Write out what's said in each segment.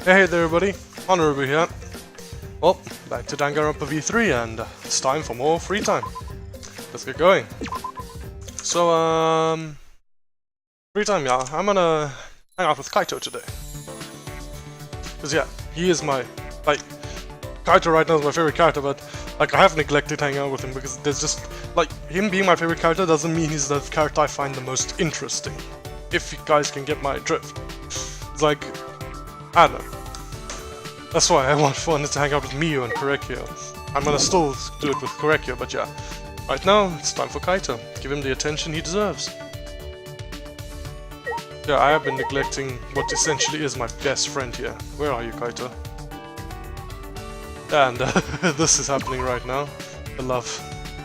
Hey there everybody, Honorable here. Well, back to Danganronpa V3 and it's time for more free time. Let's get going. So, free time, yeah, I'm gonna hang out with Kaito today. Cause yeah, he is my, Kaito right now is my favorite character, but I have neglected hanging out with him because there's just, him being my favorite character doesn't mean he's the character I find the most interesting. If you guys can get my drift. It's I don't know. That's why I wanted to hang out with Miyu and Korekio. I'm gonna still do it with Korekio, but yeah. Right now, it's time for Kaito. Give him the attention he deserves. Yeah, I have been neglecting what essentially is my best friend here. Where are you, Kaito? And this is happening right now. The Love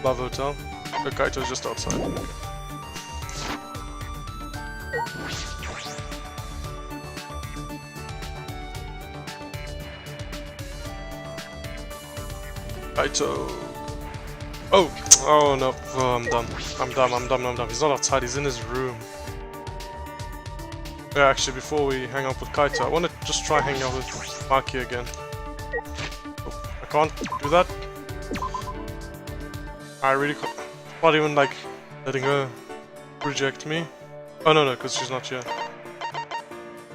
Hotel. Kaito is just outside. Kaito. Oh no. Oh, I'm dumb. I'm dumb. He's not outside, he's in his room. Yeah, actually, before we hang out with Kaito, I want to just try hanging out with Maki again. Oh, I can't do that. I really can't. Not even letting her reject me. Oh no, because she's not here.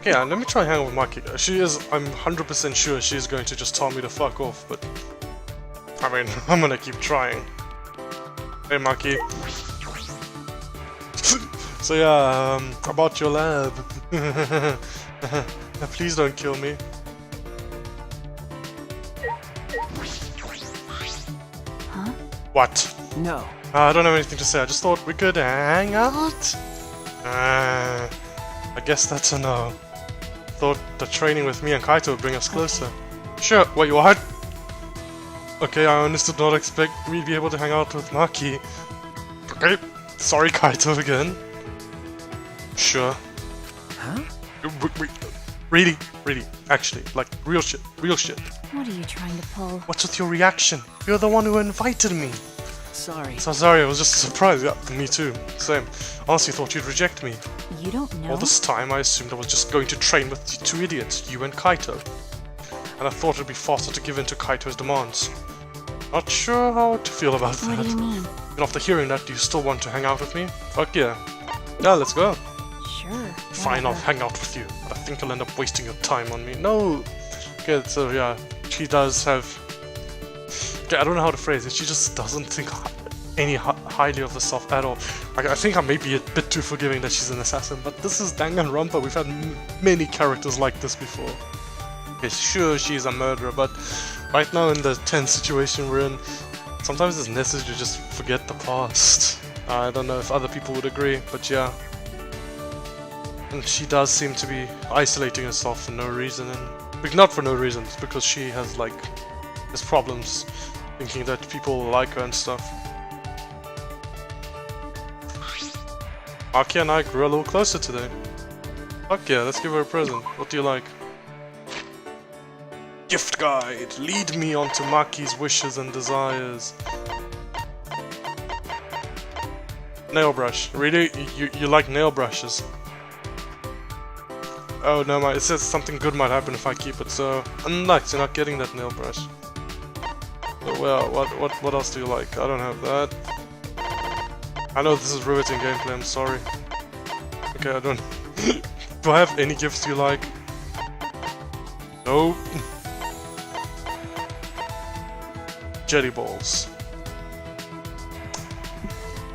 Okay, let me try hang out with Maki. She is, I'm 100% sure she's going to just tell me to fuck off, but I mean, I'm gonna keep trying. Hey Maki. So yeah, about your lab. Please don't kill me. Huh? What? No. I don't have anything to say, I just thought we could hang out? I guess that's a no. Thought the training with me and Kaito would bring us closer. Sure, wait, what? Okay, I honestly did not expect me to be able to hang out with Maki. Okay, sorry Kaito again. Sure. Huh? Really, actually, real shit. What are you trying to pull? What's with your reaction? You're the one who invited me. Sorry. So sorry, I was just surprised. Yeah, me too. Same. Honestly thought you'd reject me. You don't know? All this time I assumed I was just going to train with the two idiots, you and Kaito. And I thought it'd be faster to give in to Kaito's demands. Not sure how to feel about that. What do you mean? And after hearing that, do you still want to hang out with me? Fuck yeah. Yeah, let's go. Sure. Fine, I'll hang out with you, but I think I'll end up wasting your time on me. No! Okay, so yeah, she does have... Okay, I don't know how to phrase it, she just doesn't think any highly of herself at all. I think I may be a bit too forgiving that she's an assassin, but this is Danganronpa, we've had many characters like this before. Okay, sure, she's a murderer, but right now in the tense situation we're in, sometimes it's necessary to just forget the past. I don't know if other people would agree, but yeah. And she does seem to be isolating herself for no reason, and not for no reason, it's because she has has problems thinking that people like her and stuff. Maki and I grew a little closer today. Fuck yeah, let's give her a present. What do you like? Gift guide! Lead me onto Maki's wishes and desires. Nail brush. Really? You like nail brushes? Oh no, it says something good might happen if I keep it, so unlucky you're not getting that nail brush. Well, what else do you like? I don't have that. I know this is riveting gameplay, I'm sorry. Okay, I don't... Do I have any gifts you like? No. Jelly balls.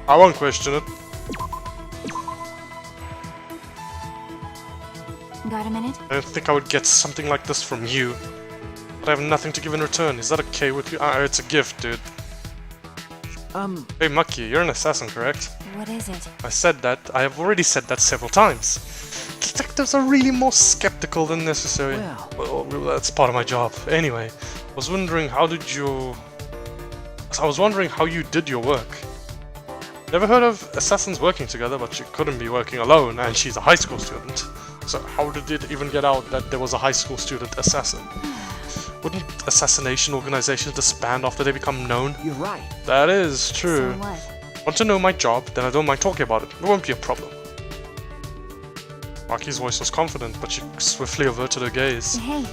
I won't question it. Got a minute? I don't think I would get something like this from you. But I have nothing to give in return. Is that okay with you? It's a gift, dude. Hey Maki, you're an assassin, correct? What is it? I said that. I have already said that several times. Detectives are really more skeptical than necessary. Well, that's part of my job. Anyway, I was wondering how you did your work. Never heard of assassins working together, but you couldn't be working alone, and she's a high school student. So how did it even get out that there was a high school student assassin? Wouldn't assassination organizations disband after they become known? You're right. That is true. So what? Want to know my job? Then I don't mind talking about it. It won't be a problem. Maki's voice was confident, but she swiftly averted her gaze. Hey.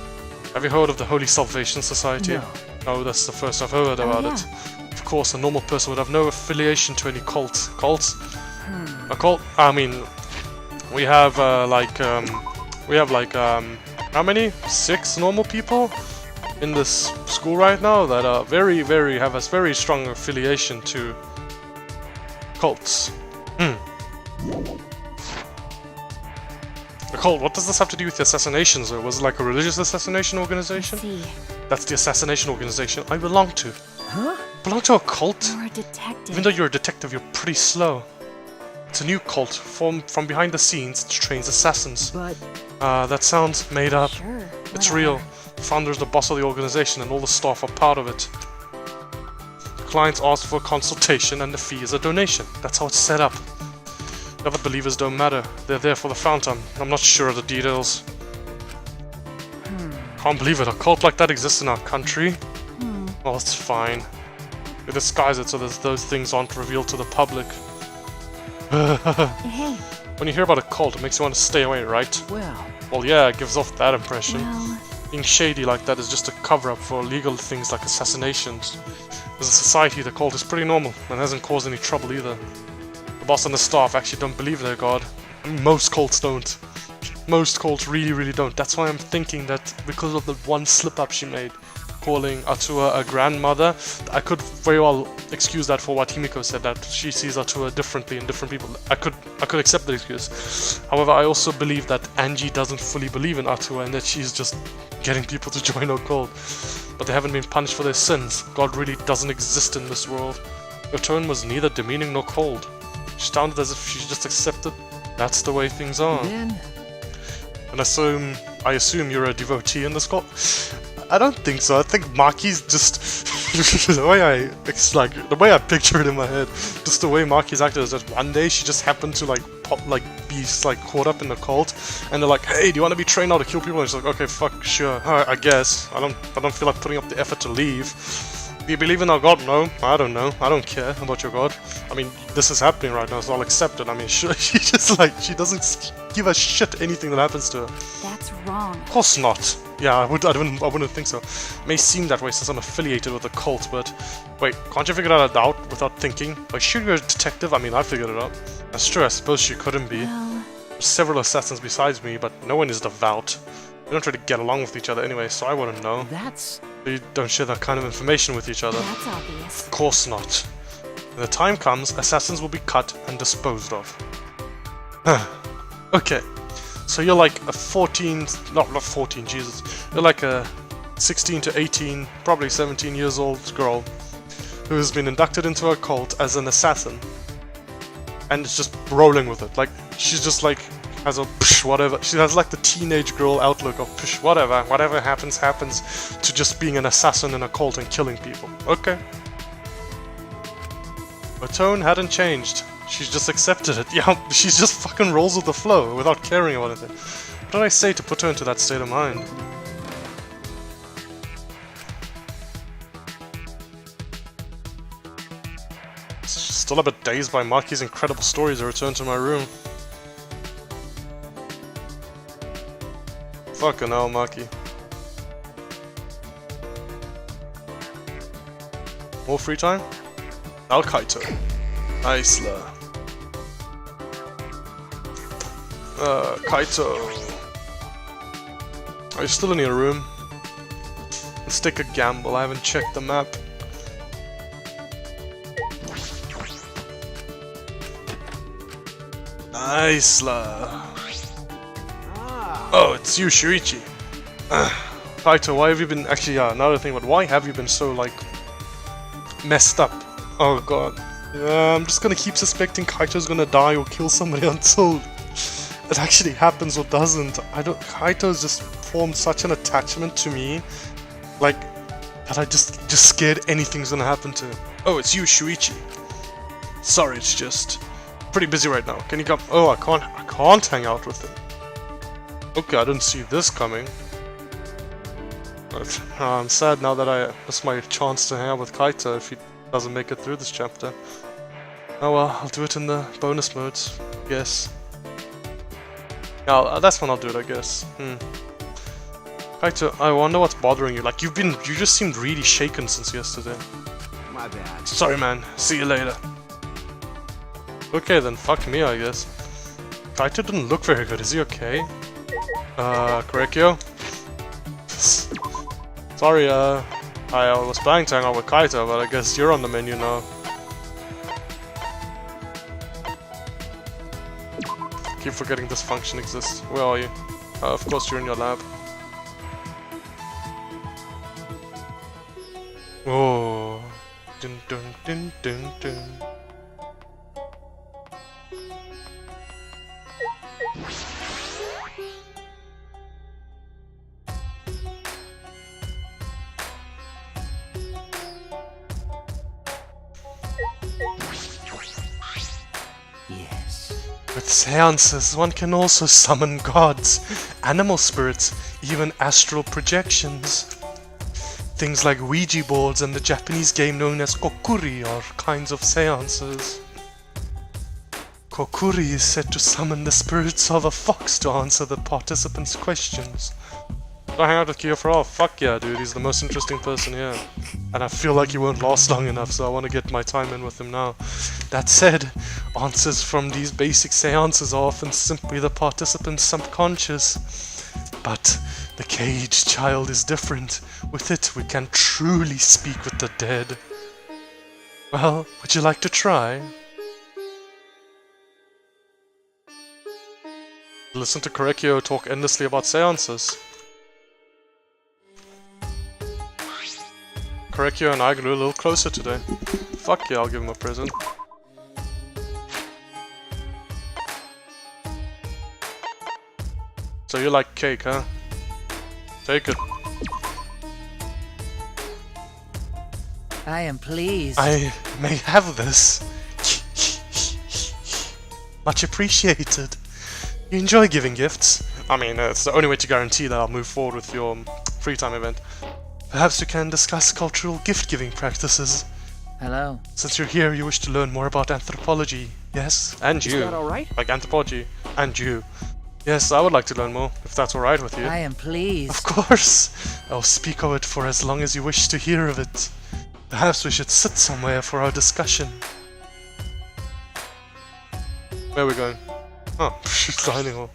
Have you heard of the Holy Salvation Society? No. No, that's the first I've heard about yeah. it. Of course, a normal person would have no affiliation to any cult. Cults? A cult? I mean, we have how many? 6 normal people in this school right now that are have a very strong affiliation to cults. A cult, what does this have to do with the assassinations, or was it like a religious assassination organization? I see. That's the assassination organization I belong to. Huh? Belong to a cult? You're a detective. Even though you're a detective, you're pretty slow. It's a new cult formed from behind the scenes that trains assassins. But That sounds made up. sure. It's whatever. real. The founder is the boss of the organization and all the staff are part of it. The clients ask for a consultation and the fee is a donation. That's how it's set up. The other believers don't matter. They're there for the fountain. I'm not sure of the details. Can't believe it. A cult like that exists in our country. Well, it's fine. They disguise it so that those things aren't revealed to the public. Hey. When you hear about a cult, it makes you want to stay away, right? Well, Yeah, it gives off that impression. well, Being shady like that is just a cover-up for illegal things like assassinations. As a society, the cult is pretty normal and hasn't caused any trouble either. The boss and the staff actually don't believe in their god. I mean, most cults don't. Most cults really don't. That's why I'm thinking that because of the one slip-up she made, calling Atua a grandmother, I could very well excuse that for what Himiko said, that she sees Atua differently in different people. I could accept the excuse. However, I also believe that Angie doesn't fully believe in Atua and that she's just getting people to join her cult. But they haven't been punished for their sins. God really doesn't exist in this world. Her tone was neither demeaning nor cold. She sounded as if she just accepted that's the way things are. then And I assume you're a devotee in this cult? I don't think so. I think Maki's just the way I picture it in my head. Just the way Maki's acted is that one day she just happened to be caught up in the cult, and they're like, "Hey, do you want to be trained how to kill people?" And she's like, "Okay, fuck, sure, alright, I guess. I don't feel like putting up the effort to leave." Do you believe in our god? No, I don't know. I don't care about your god. I mean, this is happening right now, so I'll accept it. I mean, she she doesn't give a shit anything that happens to her. that's wrong. Of course not. Yeah, I wouldn't think so. It may seem that way since I'm affiliated with a cult, but wait, can't you figure that out without thinking? Like, sure, you're a detective. I mean, I figured it out. That's true. I suppose she couldn't be. Well, There's several assassins besides me, but no one is devout. We don't try to get along with each other anyway, so I wouldn't know. that's We don't share that kind of information with each other. that's obvious. Of course not. When the time comes, assassins will be cut and disposed of. Okay, so you're like a 14, not 14, Jesus. You're like a 16 to 18, probably 17 years old girl who has been inducted into a cult as an assassin. And is just rolling with it. Like, she's just like, has a psh, whatever. She has like the teenage girl outlook of psh, whatever happens, to just being an assassin in a cult and killing people. Okay. Her tone hadn't changed. She's just accepted it. Yeah, she just fucking rolls with the flow without caring about anything. What did I say to put her into that state of mind? Still a bit dazed by Maki's incredible stories, I returned to my room. Fucking hell, Maki. More free time? Al Kaito. Nice la. Kaito. Are you still in your room? Let's take a gamble, I haven't checked the map. Nice la. Oh, it's you, Shuichi. Kaito, why have you been... Actually, yeah, another thing, but why have you been so, like, messed up? Oh god. I'm just gonna keep suspecting Kaito's gonna die or kill somebody until it actually happens or doesn't. Kaito's just formed such an attachment to me, like, that I just scared anything's gonna happen to him. Oh, it's you, Shuichi. Sorry, it's just pretty busy right now. Can you come? Oh, I can't hang out with him. Okay, I didn't see this coming. But I'm sad now that I missed my chance to hang out with Kaito if he doesn't make it through this chapter. Oh well, I'll do it in the bonus modes, I guess. Yeah, that's when I'll do it, I guess. Kaito, I wonder what's bothering you. Like, you just seemed really shaken since yesterday. My bad. Sorry, man. See you later. Okay, then fuck me, I guess. Kaito didn't look very good. Is he okay? Korekyo? Sorry, I was planning to hang out with Kaito, but I guess you're on the menu now. Keep forgetting this function exists. Where are you? Of course you're in your lab. Oh. Dun dun dun dun dun. Yes. With seances, one can also summon gods, animal spirits, even astral projections. Things like Ouija boards and the Japanese game known as kokuri are kinds of seances. Kokuri is said to summon the spirits of a fox to answer the participants' questions. Do I hang out with Kyo? Fuck yeah, dude, he's the most interesting person here. And I feel like he won't last long enough, so I want to get my time in with him now. That said, answers from these basic seances are often simply the participant's subconscious. But the caged child is different. With it, we can truly speak with the dead. Well, would you like to try? Listen to Korekyo talk endlessly about seances. Korekyo and I grew a little closer today. Fuck yeah, I'll give him a present. So you like cake, huh? Take it. I am pleased. I may have this. Much appreciated. You enjoy giving gifts. I mean, it's the only way to guarantee that I'll move forward with your free time event. Perhaps we can discuss cultural gift-giving practices. Hello. Since you're here, you wish to learn more about anthropology, yes? And you. Is that alright? Like anthropology. And you. Yes, I would like to learn more, if that's alright with you. I am pleased. Of course! I'll speak of it for as long as you wish to hear of it. Perhaps we should sit somewhere for our discussion. Where are we going? Oh, dining hall.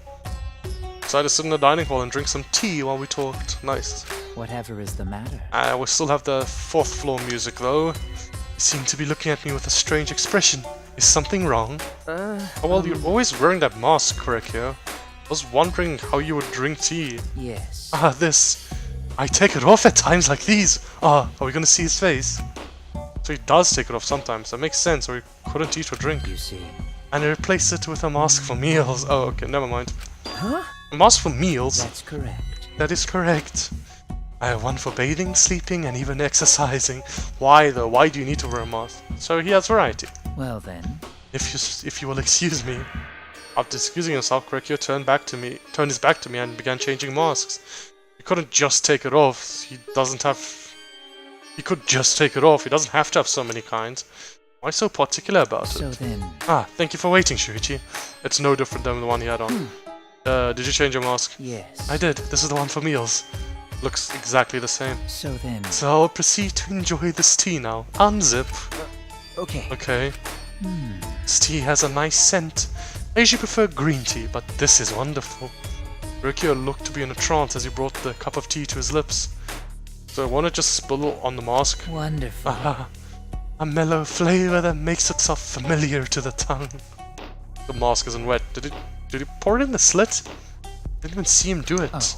Decided to sit in the dining hall and drink some tea while we talked. Nice. Whatever is the matter? We still have the 4th floor music though. You seem to be looking at me with a strange expression. Is something wrong? Oh well, you're always wearing that mask, Korekyo. I was wondering how you would drink tea. Yes. This. I take it off at times like these. Are we gonna see his face? So he does take it off sometimes. That makes sense, or he couldn't eat or drink. You see. And replace it with a mask for meals. Oh, okay, never mind. Huh? A mask for meals? That's correct. That is correct. I have one for bathing, sleeping, and even exercising. Why though? Why do you need to wear a mask? So he has variety. Well then. If you will excuse me. After excusing himself, Korekyo turned his back to me and began changing masks. He couldn't just take it off. He could just take it off. He doesn't have to have so many kinds. Why so particular about So it? then. Thank you for waiting, Shuichi. It's no different than the one he had on. Did you change your mask? Yes. I did. This is the one for meals. Looks exactly the same. So then. So I'll proceed to enjoy this tea now. Unzip. Okay. Okay. This tea has a nice scent. I usually prefer green tea, but this is wonderful. Rikyo looked to be in a trance as he brought the cup of tea to his lips. So won't it just spill on the mask? Wonderful. A mellow flavor that makes itself familiar to the tongue. The mask isn't wet. Did he pour it in the slit? Didn't even see him do it.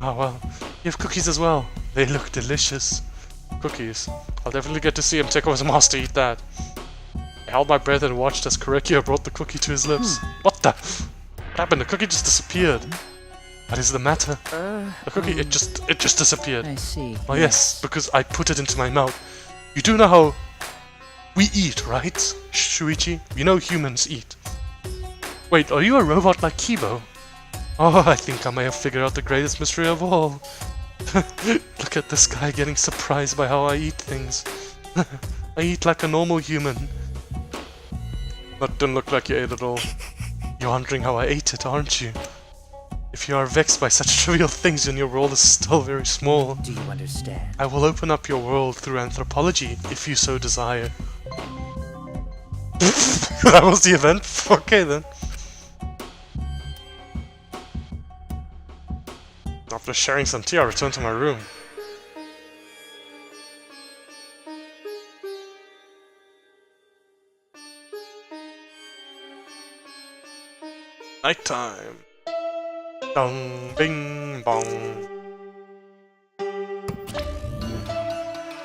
Oh well. You have cookies as well. They look delicious. Cookies. I'll definitely get to see him take off his mask to eat that. I held my breath and watched as Korekyo brought the cookie to his lips. What the? What happened? The cookie just disappeared. What is the matter? The cookie, it just disappeared. I see. Oh yes, because I put it into my mouth. You do know how we eat, right, Shuichi? You know humans eat. Wait, are you a robot like Kibo? Oh, I think I may have figured out the greatest mystery of all. Look at this guy getting surprised by how I eat things. I eat like a normal human. That didn't look like you ate at all. You're wondering how I ate it, aren't you? If you are vexed by such trivial things and your world is still very small, Do you understand? I will open up your world through anthropology, if you so desire. That was the event? Okay then. After sharing some tea, I returned to my room. Nighttime. Dong, bing, bong.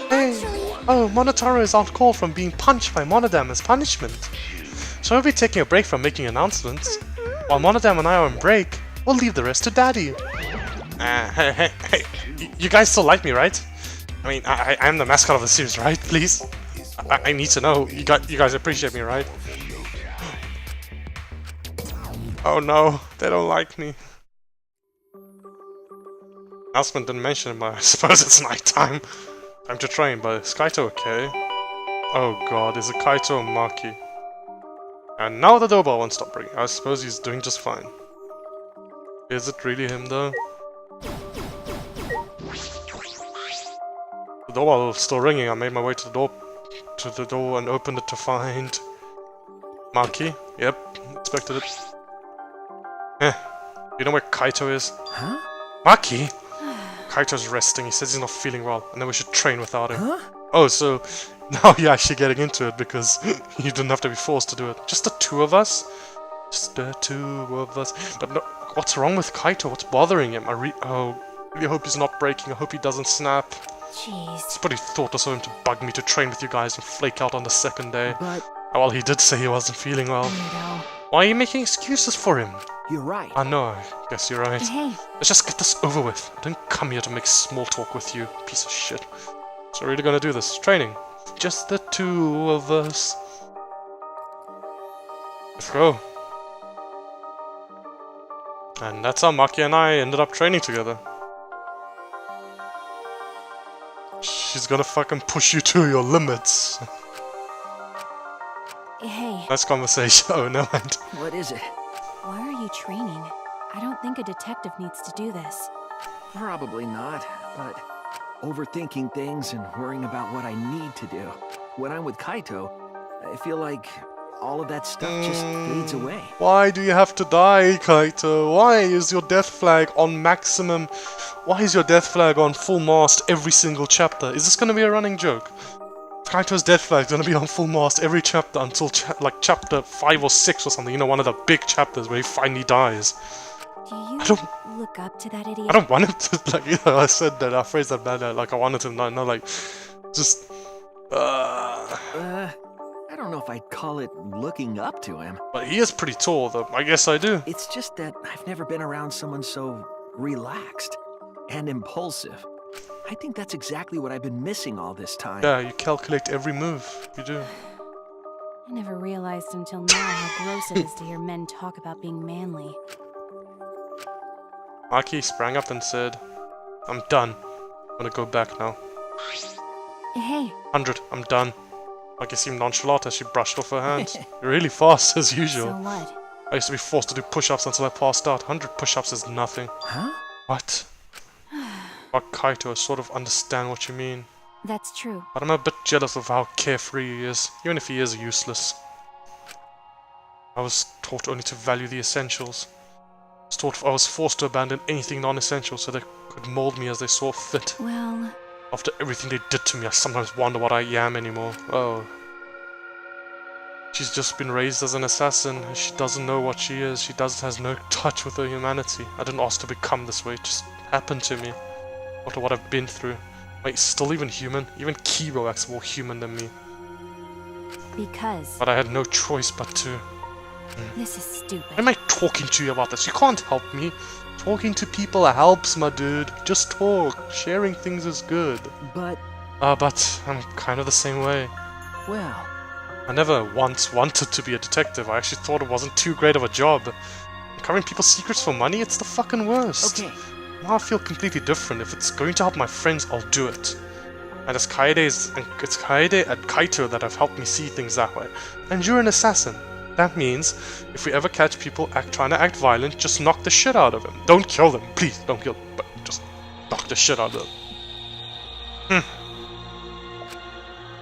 Hey! Oh, Monotaro is on call from being punched by Monodam as punishment. So we'll be taking a break from making announcements. While Monodam and I are on break, we'll leave the rest to Daddy. Hey, you guys still like me, right? I mean, I am the mascot of the series, right? Please? I need to know. You guys appreciate me, right? Oh no, they don't like me. Announcement didn't mention it, but I suppose it's nighttime. Time to train, but is Kaito okay? Oh god, is it Kaito or Maki? And now the doorbell won't stop ringing. I suppose he's doing just fine. Is it really him though? The doorbell is still ringing. I made my way to the door and opened it to find Maki. Yep, expected it. You know where Kaito is? Huh? Maki? Kaito's resting. He says he's not feeling well, and then we should train without him. Huh? Oh, so now you're actually getting into it because you didn't have to be forced to do it. Just the two of us? Just the two of us. But no, what's wrong with Kaito? What's bothering him? I really hope he's not breaking. I hope he doesn't snap. Jeez. It's pretty thoughtless of him to bug me to train with you guys and flake out on the second day. But Well, he did say he wasn't feeling well. Weirdo. Why are you making excuses for him? you're right. I know, I guess you're right. Hey, Let's just get this over with. I didn't come here to make small talk with you, piece of shit. So we're really gonna do this. Training. Just the two of us. Let's go. And that's how Maki and I ended up training together. She's gonna fucking push you to your limits. hey, Nice conversation. Oh, no mind. What is it? why are you training? I don't think a detective needs to do this. Probably not, but overthinking things and worrying about what I need to do. When I'm with Kaito, I feel like all of that stuff just fades away. Why do you have to die, Kaito? Why is your death flag on maximum? Why is your death flag on full mast every single chapter? Is this gonna be a running joke? Kaito's death flag is gonna be on full mast every chapter until like chapter 5 or 6 or something. You know, one of the big chapters where he finally dies. Do you I don't- look up to that idiot? I don't want him to, like, you know, I said that, I phrased that bad, like, I wanted him to know, like, just, I don't know if I'd call it looking up to him. But he is pretty tall, though. I guess I do. It's just that I've never been around someone so relaxed and impulsive. I think that's exactly what I've been missing all this time. Yeah, you calculate every move. You do. I never realized until now how gross it is to hear men talk about being manly. Maki sprang up and said, I'm done. I'm gonna go back now. Hey, 100, I'm done. Maki seemed nonchalant as she brushed off her hands. You're really fast, as so usual. what? I used to be forced to do push-ups until I passed out. 100 push-ups is nothing. Huh? What? But Kaito, I sort of understand what you mean. That's true. But I'm a bit jealous of how carefree he is, even if he is useless. I was taught only to value the essentials. I was forced to abandon anything non-essential so they could mold me as they saw fit. Well, After everything they did to me, I sometimes wonder what I am anymore. Oh. She's just been raised as an assassin. She doesn't know what she is. She has no touch with her humanity. I didn't ask to become this way. It just happened to me. After what I've been through. Wait, still even human? Even Kiro acts more human than me. because But I had no choice but to. this is stupid. Why am I talking to you about this? You can't help me. Talking to people helps, my dude. Just talk. Sharing things is good. But, But I'm kind of the same way. well, I never once wanted to be a detective. I actually thought it wasn't too great of a job. Uncovering people's secrets for money, it's the fucking worst. okay. Now I feel completely different. If it's going to help my friends, I'll do it. And it's Kaede and Kaito that have helped me see things that way. And you're an assassin. That means if we ever catch people trying to act violent, just knock the shit out of them. Don't kill them, please, don't kill them, but just knock the shit out of them.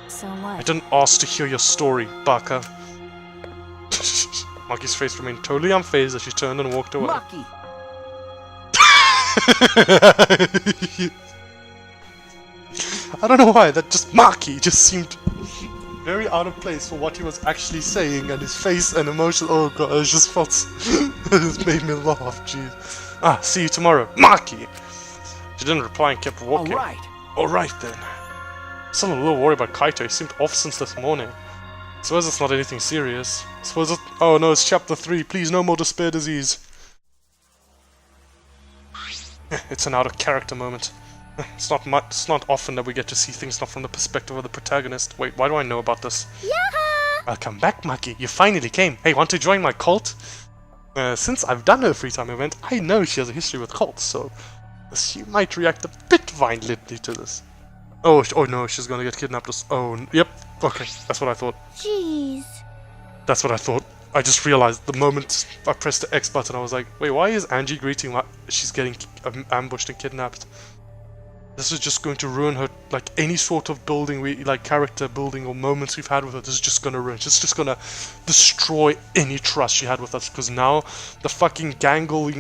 So what? I didn't ask to hear your story, Baka. Maki's face remained totally unfazed as she turned and walked away. Maki! I don't know why, that just Maki just seemed very out of place for what he was actually saying, and his face and emotion. Oh god, I just felt it just made me laugh. Jeez. Ah, see you tomorrow, Maki. She didn't reply and kept walking. Alright then. Still a little worried about Kaito. He seemed off since this morning. Suppose it's not anything serious. Suppose it. Oh no, it's chapter 3. Please, no more despair disease. It's an out of character moment. It's not often that we get to see things not from the perspective of the protagonist. Wait, why do I know about this? Yaha! Welcome back, Maki. You finally came. Hey, want to join my cult? Since I've done her free time event, I know she has a history with cults, so she might react a bit violently to this. Oh no, she's gonna get kidnapped. Oh, yep. Okay, that's what I thought. Jeez. That's what I thought. I just realized the moment I pressed the X button, I was like, wait, why is Angie greeting like she's getting ambushed and kidnapped? This is just going to ruin her, like, any sort of building, character building or moments we've had with her. This is just gonna ruin. It's just gonna destroy any trust she had with us, because now the fucking gangly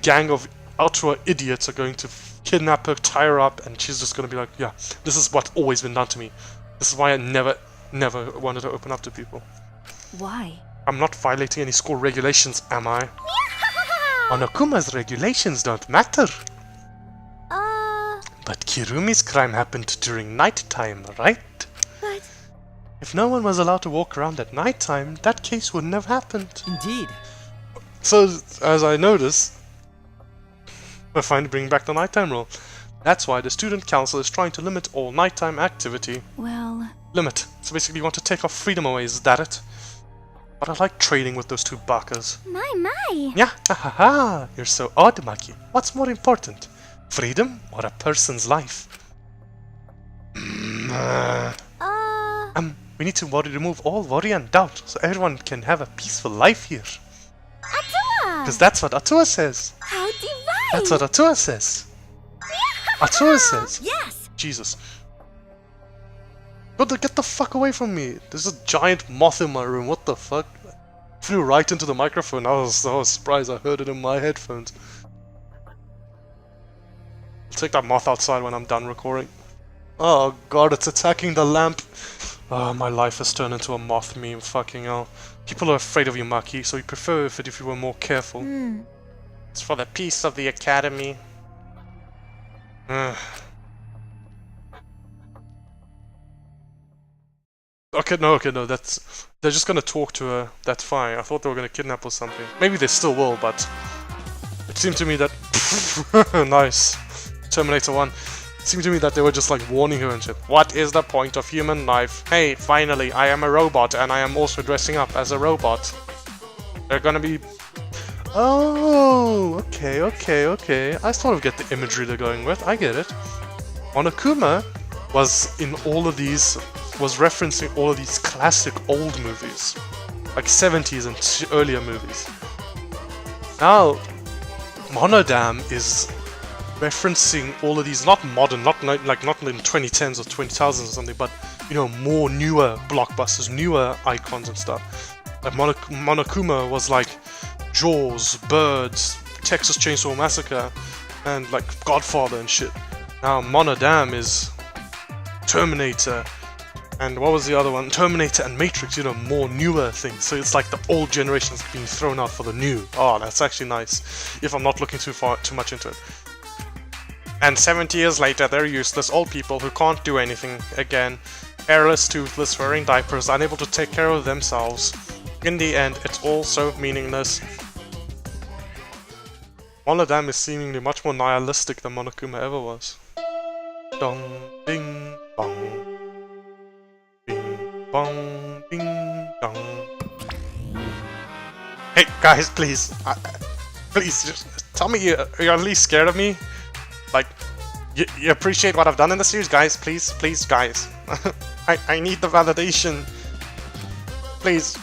gang of ultra idiots are going to kidnap her, tie her up, and she's just gonna be like, yeah, this is what's always been done to me. This is why I never wanted to open up to people. Why? I'm not violating any school regulations, am I? Onokuma's regulations don't matter. But Kirumi's crime happened during nighttime, right? But... If no one was allowed to walk around at nighttime, that case wouldn't have happened. Indeed. So, as I notice, we're finally bringing back the nighttime rule. That's why the student council is trying to limit all nighttime activity. Well... Limit. So basically you want to take our freedom away, is that it? But I like trading with those two bakas. My! Yeah, ha! You're so odd, Maki. What's more important? Freedom or a person's life? We need to remove all worry and doubt, so everyone can have a peaceful life here. Atua! Because that's what Atua says. How divine! That's what Atua says. Atua says. Yes! Jesus. But get the fuck away from me. There's a giant moth in my room. What the fuck? Flew right into the microphone. I was surprised I heard it in my headphones. I'll take that moth outside when I'm done recording. Oh god, it's attacking the lamp. Oh, my life has turned into a moth meme. Fucking hell. People are afraid of you, Maki, so you prefer it if you were more careful. It's for the peace of the academy. Okay, no, that's... They're just gonna talk to her, that's fine. I thought they were gonna kidnap or something. Maybe they still will, but... It seemed to me that... Nice. Terminator 1. It seemed to me that they were just like warning her and shit. What is the point of human life? Hey, finally, I am a robot, and I am also dressing up as a robot. They're gonna be... Oh, okay. I sort of get the imagery they're going with, I get it. Monokuma was in all of these... was referencing all of these classic old movies, like 70s and earlier movies. Now, Monodam is referencing all of these, not modern, not in 2010s or 2000s or something, but, you know, more newer blockbusters, newer icons and stuff. Like Monokuma was like Jaws, Birds, Texas Chainsaw Massacre, and like Godfather and shit. Now Monodam is Terminator, and what was the other one? Terminator and Matrix, you know, more newer things. So it's like the old generation's being thrown out for the new. Oh, that's actually nice, if I'm not looking too much into it. And 70 years later, they're useless old people who can't do anything again. Hairless, toothless, wearing diapers, unable to take care of themselves. In the end, it's all so meaningless. Monodam is seemingly much more nihilistic than Monokuma ever was. Dong, ding, bong. Bing, bong, ding, dong. Hey, guys, please. Please, just tell me you're at least scared of me. Like, you appreciate what I've done in the series, guys? Please, guys. I need the validation. Please.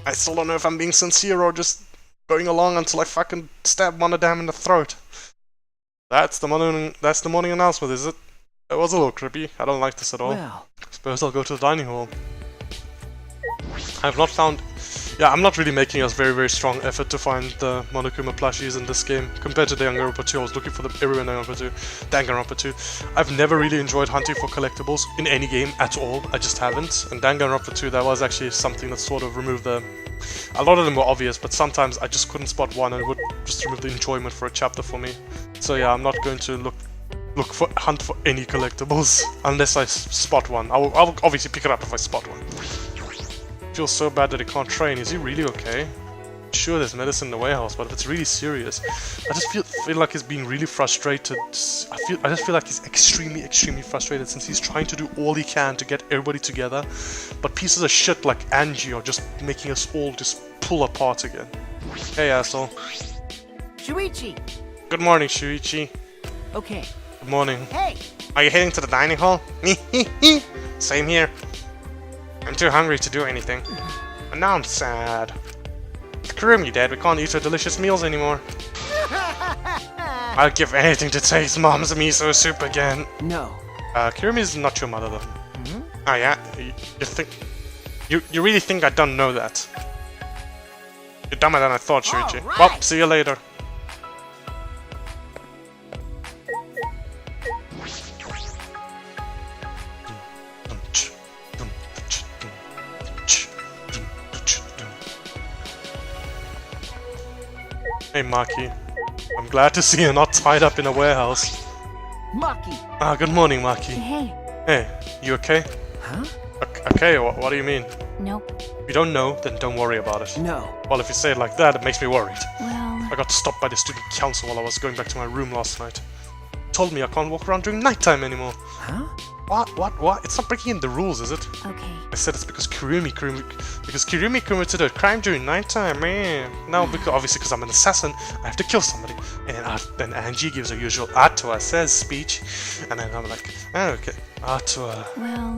I still don't know if I'm being sincere or just going along until I fucking stab one of them in the throat. That's the morning announcement, is it? It was a little creepy. I don't like this at all. Well, Suppose I'll go to the dining hall. I've not found... Yeah, I'm not really making a very, very strong effort to find the Monokuma plushies in this game. Compared to Danganronpa 2, I was looking for them everywhere in Danganronpa 2. I've never really enjoyed hunting for collectibles in any game at all. I just haven't. And Danganronpa 2, that was actually something that sort of removed the... A lot of them were obvious, but sometimes I just couldn't spot one and it would just remove the enjoyment for a chapter for me. So yeah, I'm not going to hunt for any collectibles unless I spot one. I'll obviously pick it up if I spot one. Feels so bad that he can't train. Is he really okay? Sure, there's medicine in the warehouse, but if it's really serious, I just feel like he's being really frustrated. I just feel like he's extremely, extremely frustrated since he's trying to do all he can to get everybody together, but pieces of shit like Angie are just making us all just pull apart again. Hey, asshole. Shuichi! Good morning, Shuichi. Okay. Good morning. Hey! Are you heading to the dining hall? Same here. I'm too hungry to do anything. And now I'm sad. Kurumi dead, we can't eat her delicious meals anymore. I'd give anything to taste Mom's miso soup again. no. Kurumi's not your mother though. Hmm? Oh yeah? You think... You really think I don't know that? You're dumber than I thought, Shuichi. Alright. Well, see you later. Hey Maki, I'm glad to see you're not tied up in a warehouse. Maki! Ah, good morning Maki. Hey, Hey, you okay? Huh? Okay, what do you mean? nope. If you don't know, then don't worry about it. No. Well, if you say it like that, it makes me worried. Well, I got stopped by the student council while I was going back to my room last night. Told me I can't walk around during nighttime anymore. Huh? What? It's not breaking in the rules, is it? okay. I said it's because Kurumi committed a crime during nighttime, man. Now, obviously because I'm an assassin, I have to kill somebody. And then Angie gives her usual Atua says speech, and then I'm like, oh, okay, Atua. Well,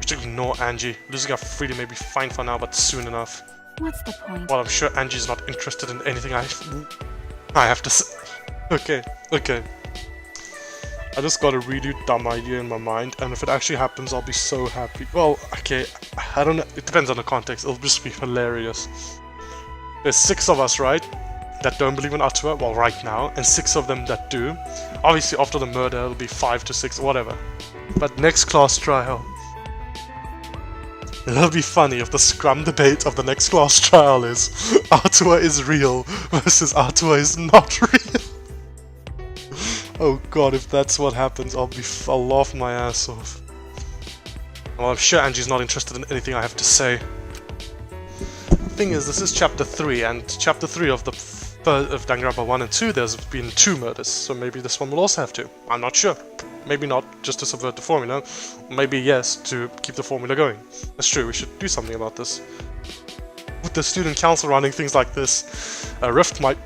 We should ignore Angie. Losing our freedom may be fine for now, but soon enough. what's the point? Well, I'm sure Angie's not interested in anything I have to say. Okay. I just got a really dumb idea in my mind, and if it actually happens, I'll be so happy. Well, okay, I don't know. It depends on the context. It'll just be hilarious. There's 6 of us, right? That don't believe in Atua, well, right now, and 6 of them that do. Obviously, after the murder, it'll be 5 to 6, whatever. But next class trial. It'll be funny if the scrum debate of the next class trial is Atua is real versus Atua is not real. Oh god, if that's what happens, I'll laugh my ass off. Well, I'm sure Angie's not interested in anything I have to say. Thing is, this is chapter 3, and chapter 3 of Danganronpa 1 and 2, there's been 2 murders, so maybe this one will also have 2. I'm not sure. Maybe not, just to subvert the formula. Maybe yes, to keep the formula going. That's true, we should do something about this. With the student council running things like this, a rift might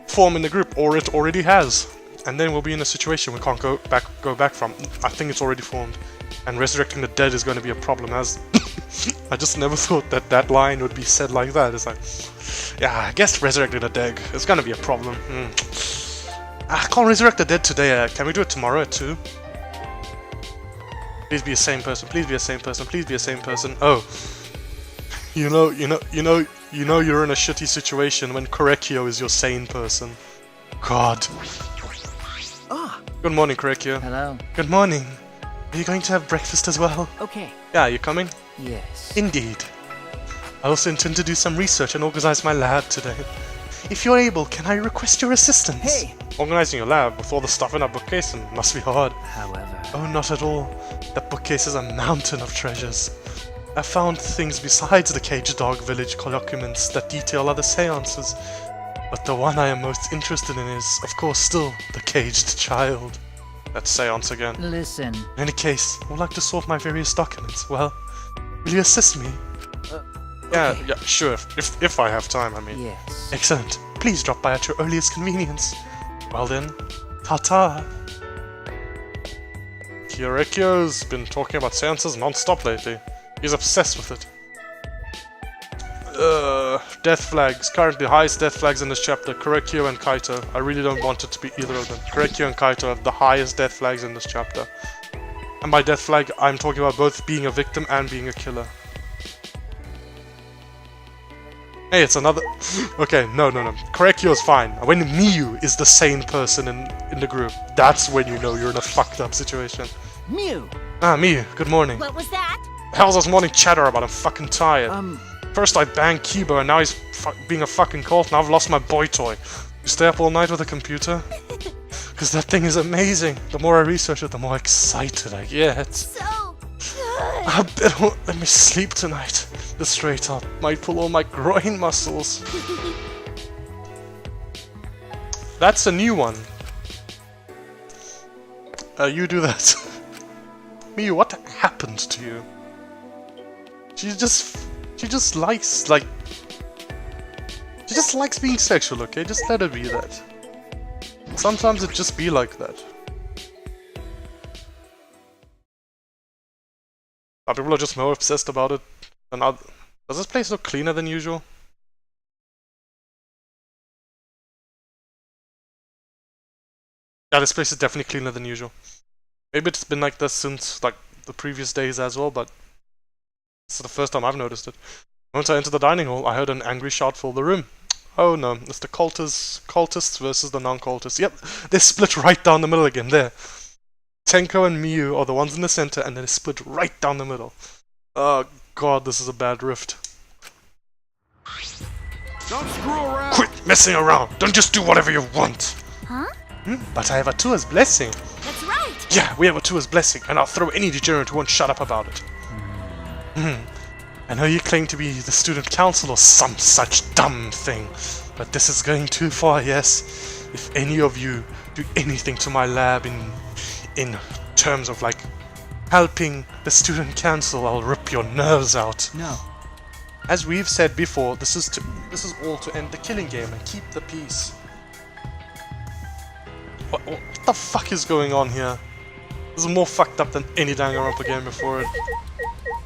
form in the group, or it already has. And then we'll be in a situation we can't go back from. I think it's already formed. And resurrecting the dead is going to be a problem, as I just never thought that line would be said like that. It's like, yeah, I guess resurrecting the dead is going to be a problem. I can't resurrect the dead today. Can we do it tomorrow at 2? Please be a sane person. Please be a sane person. Please be a sane person. Oh, you know you're in a shitty situation when Korekio is your sane person. God. Ah, Good morning, Korekio. Hello. Good morning. Are you going to have breakfast as well? Okay. Yeah, you coming? Yes. Indeed. I also intend to do some research and organize my lab today. If you're able, can I request your assistance? hey! Organizing your lab with all the stuff in that bookcase must be hard. However... Oh, not at all. That bookcase is a mountain of treasures. I found things besides the Caged Dog Village documents that detail other seances. But the one I am most interested in is, of course, still the Caged Child. That's seance again. Listen. In any case, I would like to sort my various documents. Well, will you assist me? Okay. Yeah, sure. If I have time, I mean. Yes. Excellent. Please drop by at your earliest convenience. Well then, ta-ta. Kyorekyo's been talking about seances non-stop lately. He's obsessed with it. Death flags. Currently highest death flags in this chapter. Korekiyo and Kaito. I really don't want it to be either of them. Korekiyo and Kaito have the highest death flags in this chapter. And by death flag, I'm talking about both being a victim and being a killer. Hey, it's another... Okay, no. Korekiyo's fine. When Miyu is the sane person in the group, that's when you know you're in a fucked up situation. Mew. Ah, Miyu, good morning. What was that? The hell's this morning chatter about? I'm fucking tired. First I banged Kiba and now he's being a fucking colt and I've lost my boy toy. You stay up all night with a computer? Because that thing is amazing. The more I research it, the more excited I get. So good. I bet won't let me sleep tonight. The straight up might pull all my groin muscles. That's a new one. You do that. Miyu, what happened to you? She just likes, like... She just likes being sexual, okay? Just let her be that. Sometimes it just be like that. Some people are just more obsessed about it than others. Does this place look cleaner than usual? Yeah, this place is definitely cleaner than usual. Maybe it's been like this since, like, the previous days as well, but... This is the first time I've noticed it. Once I entered the dining hall, I heard an angry shout fill the room. Oh no, it's the cultists versus the non-cultists. Yep, they're split right down the middle again, there. Tenko and Miyu are the ones in the center, and they're split right down the middle. Oh god, this is a bad rift. Don't screw around! Quit messing around! Don't just do whatever you want! Huh? But I have Atua's blessing. That's right. Yeah, we have Atua's blessing, and I'll throw any degenerate who won't shut up about it. I know you claim to be the student council or some such dumb thing, but this is going too far, yes? If any of you do anything to my lab in terms of, like, helping the student council, I'll rip your nerves out. No. As we've said before, this is all to end the killing game and keep the peace. What the fuck is going on here? This is more fucked up than any Danganronpa game before it.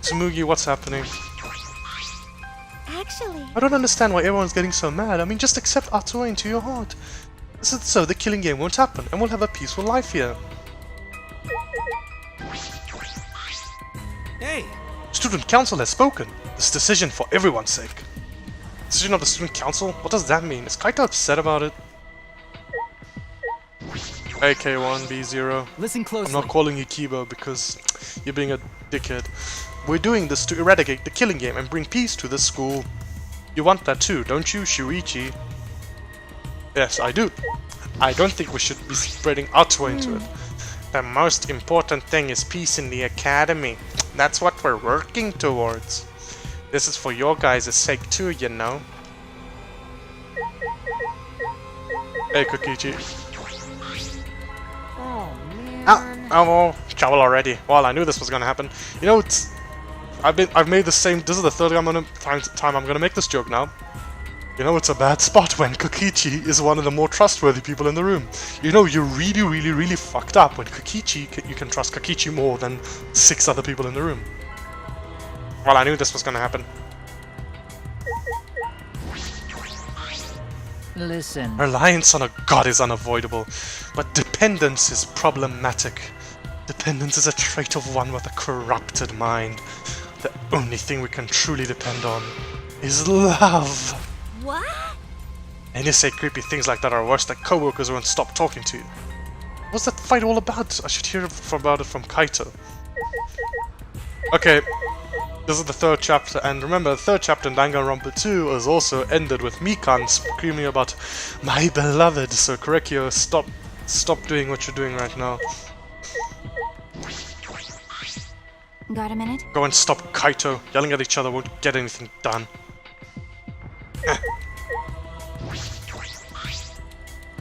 Tsumugi, what's happening? Actually, I don't understand why everyone's getting so mad. I mean, just accept Atua into your heart. This is so the killing game won't happen, and we'll have a peaceful life here. Hey! Student council has spoken. This decision for everyone's sake. Decision of the student council? What does that mean? Is Kaito upset about it? AK1, B0. Listen closely. I'm not calling you Kibo because you're being a dickhead. We're doing this to eradicate the killing game and bring peace to the school. You want that too, don't you, Shuichi? Yes, I do. I don't think we should be spreading Atua into it. The most important thing is peace in the academy. That's what we're working towards. This is for your guys' sake too, you know. Hey, Kokichi. oh man. Oh, trouble already. Well, I knew this was gonna happen. You know, I've made the same. This is the third time I'm gonna make this joke now. You know, it's a bad spot when Kokichi is one of the more trustworthy people in the room. You know, you're really fucked up when you can trust Kokichi more than 6 other people in the room. Well, I knew this was gonna happen. Listen. Reliance on a god is unavoidable, but dependence is problematic. Dependence is a trait of one with a corrupted mind. The only thing we can truly depend on is love. What? And you say creepy things like that are worse than coworkers who won't stop talking to you. What's that fight all about? I should hear about it from Kaito. Okay, this is the 3rd chapter, and remember, the 3rd chapter in Danganronpa 2 is also ended with Mikan screaming about my beloved, so Korekiyo, stop doing what you're doing right now. Got a minute? Go and stop Kaito. Yelling at each other won't get anything done.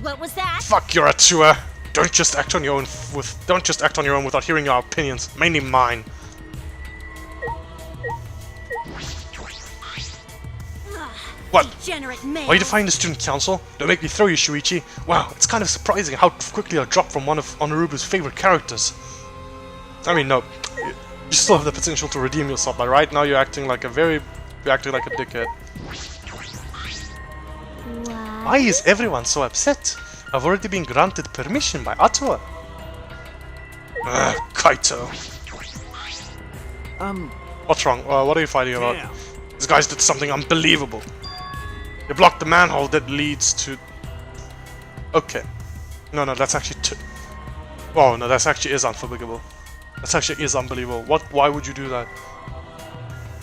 What was that? Fuck your Atua! Don't just act on your own without hearing our opinions, mainly mine. What? Degenerate man. Why are you defying the student council? Don't make me throw you, Shuichi. Wow, it's kind of surprising how quickly I dropped from one of Honorubu's favorite characters. I mean, no. You still have the potential to redeem yourself, but right now you're acting like a very You're acting like a dickhead. Why? Why is everyone so upset? I've already been granted permission by Atua. Kaito. What's wrong? What are you fighting about? These guys did something unbelievable. They blocked the manhole that leads to... Okay. No, that's actually oh, no, that's actually is unforgivable. That's actually is unbelievable. Why would you do that?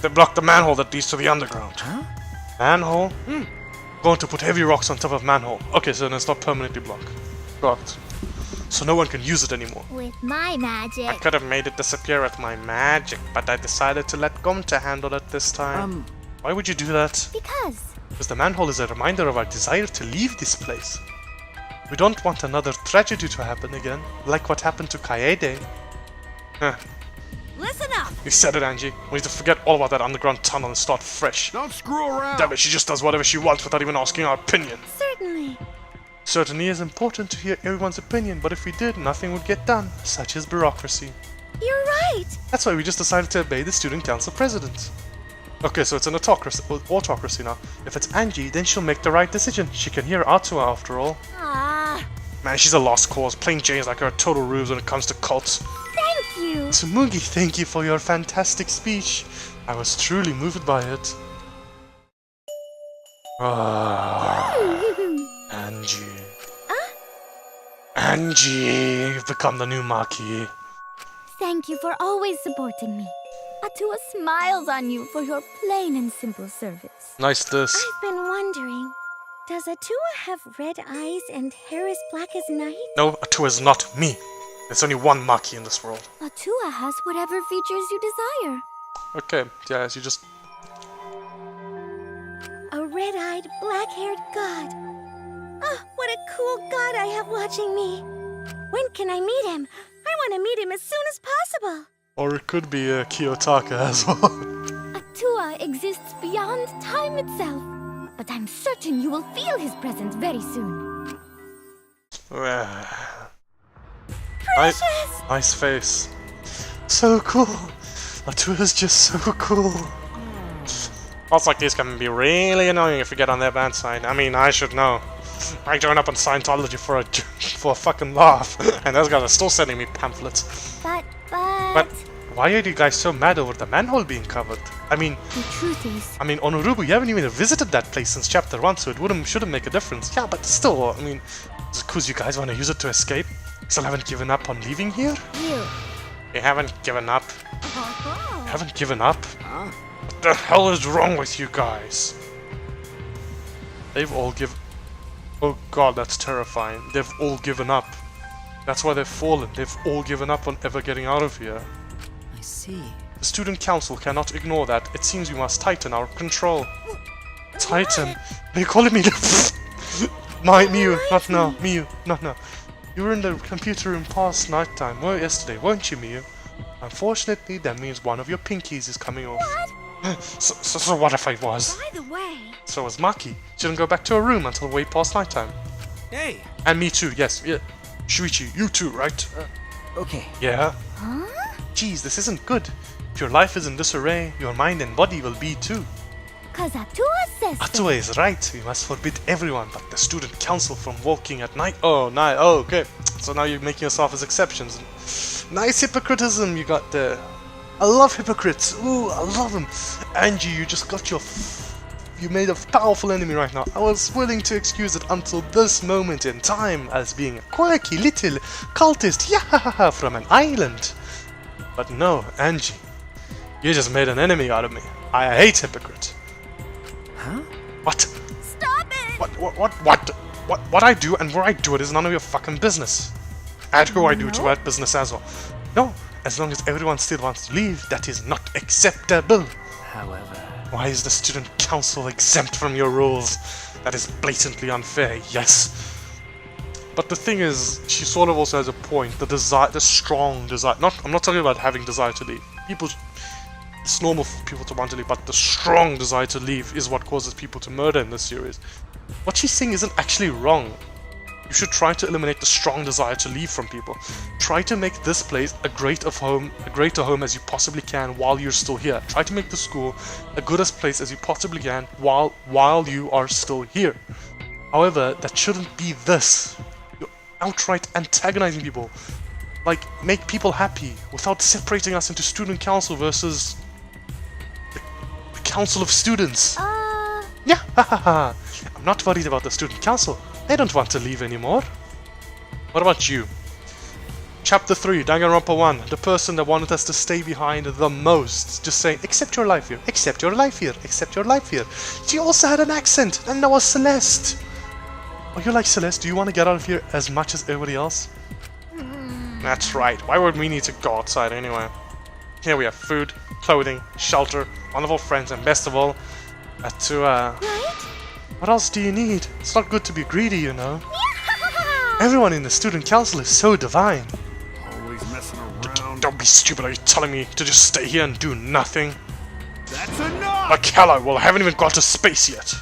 They blocked the manhole that leads to the underground. Huh? Manhole? Going to put heavy rocks on top of manhole. Okay, so then it's not permanently blocked. So no one can use it anymore. With my magic. I could have made it disappear with my magic, but I decided to let Gomta handle it this time. Why would you do that? Because the manhole is a reminder of our desire to leave this place. We don't want another tragedy to happen again, like what happened to Kaede. Listen up! You said it, Angie. We need to forget all about that underground tunnel and start fresh. Don't screw around. Damn it, she just does whatever she wants without even asking our opinion. Certainly. Certainly is important to hear everyone's opinion, but if we did, nothing would get done. Such is bureaucracy. You're right. That's why we just decided to obey the student council president. Okay, so it's an autocracy now. If it's Angie, then she'll make the right decision. She can hear Atua after all. Ah, Man, she's a lost cause. Plain Jane's like her total rubes when it comes to cults. thank you. Tsumugi, thank you for your fantastic speech. I was truly moved by it. Angie. Angie, you've become the new Maki. Thank you for always supporting me. Atua smiles on you for your plain and simple service. Nice this. I've been wondering, does Atua have red eyes and hair as black as night? No, Atua is not me. There's only one Maki in this world. Atua has whatever features you desire. Okay, yeah, you just... A red-eyed, black-haired god. Oh, what a cool god I have watching me. When can I meet him? I want to meet him as soon as possible. Or it could be Kiyotaka as well. Atua exists beyond time itself, but I'm certain you will feel his presence very soon. Nice face. So cool. Atua is just so cool. Thoughts like these can be really annoying if you get on their bad side. I mean, I should know. I joined up on Scientology for a fucking laugh, and those guys are still sending me pamphlets. But why are you guys so mad over the manhole being covered? I mean, The truth is, Onorubu, you haven't even visited that place since chapter 1, so it shouldn't make a difference. Yeah, but still, I mean, because you guys want to use it to escape? Still haven't given up on leaving here? You haven't given up? You haven't given up? What the hell is wrong with you guys? They've all given... Oh god, that's terrifying. They've all given up. That's why they've fallen. They've all given up on ever getting out of here. I see. The student council cannot ignore that. It seems we must tighten our control. Tighten? Are you calling me Miyu, not now. Miyu, not now. You were in the computer room past nighttime, yesterday, weren't you, Miyu? Unfortunately, that means one of your pinkies is coming off. So what if I was? by the way, So was Maki. She didn't go back to her room until way past nighttime. Hey. And me too, yes. Yeah. Shuichi, you too, right? Okay. Yeah. Geez, this isn't good. If your life is in disarray, your mind and body will be too. 'cause Atua says so. Atua is right. We must forbid everyone but the student council from walking at night. Oh, night. Oh, okay. So now you're making yourself as exceptions. Nice hypocritism you got there. I love hypocrites. Ooh, I love them. Angie, you just got you made a powerful enemy right now. I was willing to excuse it until this moment in time as being a quirky little cultist from an island. But no, Angie, you just made an enemy out of me. I hate hypocrite. Huh? Stop What? it! What I do and where I do it is none of your fucking business. And who I do to that business as well. No, as long as everyone still wants to leave, that is not acceptable. However... Why is the student council exempt from your rules? That is blatantly unfair, yes. But the thing is, she sort of also has a point. The strong desire. I'm not talking about having desire to leave. It's normal for people to want to leave, but the strong desire to leave is what causes people to murder in this series. What she's saying isn't actually wrong. You should try to eliminate the strong desire to leave from people. Try to make this place a greater home as you possibly can while you're still here. Try to make the school a goodest place as you possibly can while you are still here. However, that shouldn't be this. You're outright antagonizing people. Like, make people happy without separating us into student council versus the council of students. Yeah, hahaha. I'm not worried about the student council. I don't want to leave anymore. What about you? Chapter 3, Danganronpa 1. The person that wanted us to stay behind the most. Just saying, accept your life here, accept your life here, accept your life here. She also had an accent, and that was Celeste. Oh, you're like Celeste, do you want to get out of here as much as everybody else? That's right, why would we need to go outside anyway? Here we have food, clothing, shelter, wonderful friends, and best of all, what else do you need? It's not good to be greedy, you know. Everyone in the student council is so divine. Always messing around. Don't be stupid, are you telling me to just stay here and do nothing? That's enough! Like hell, well, I haven't even got to space yet.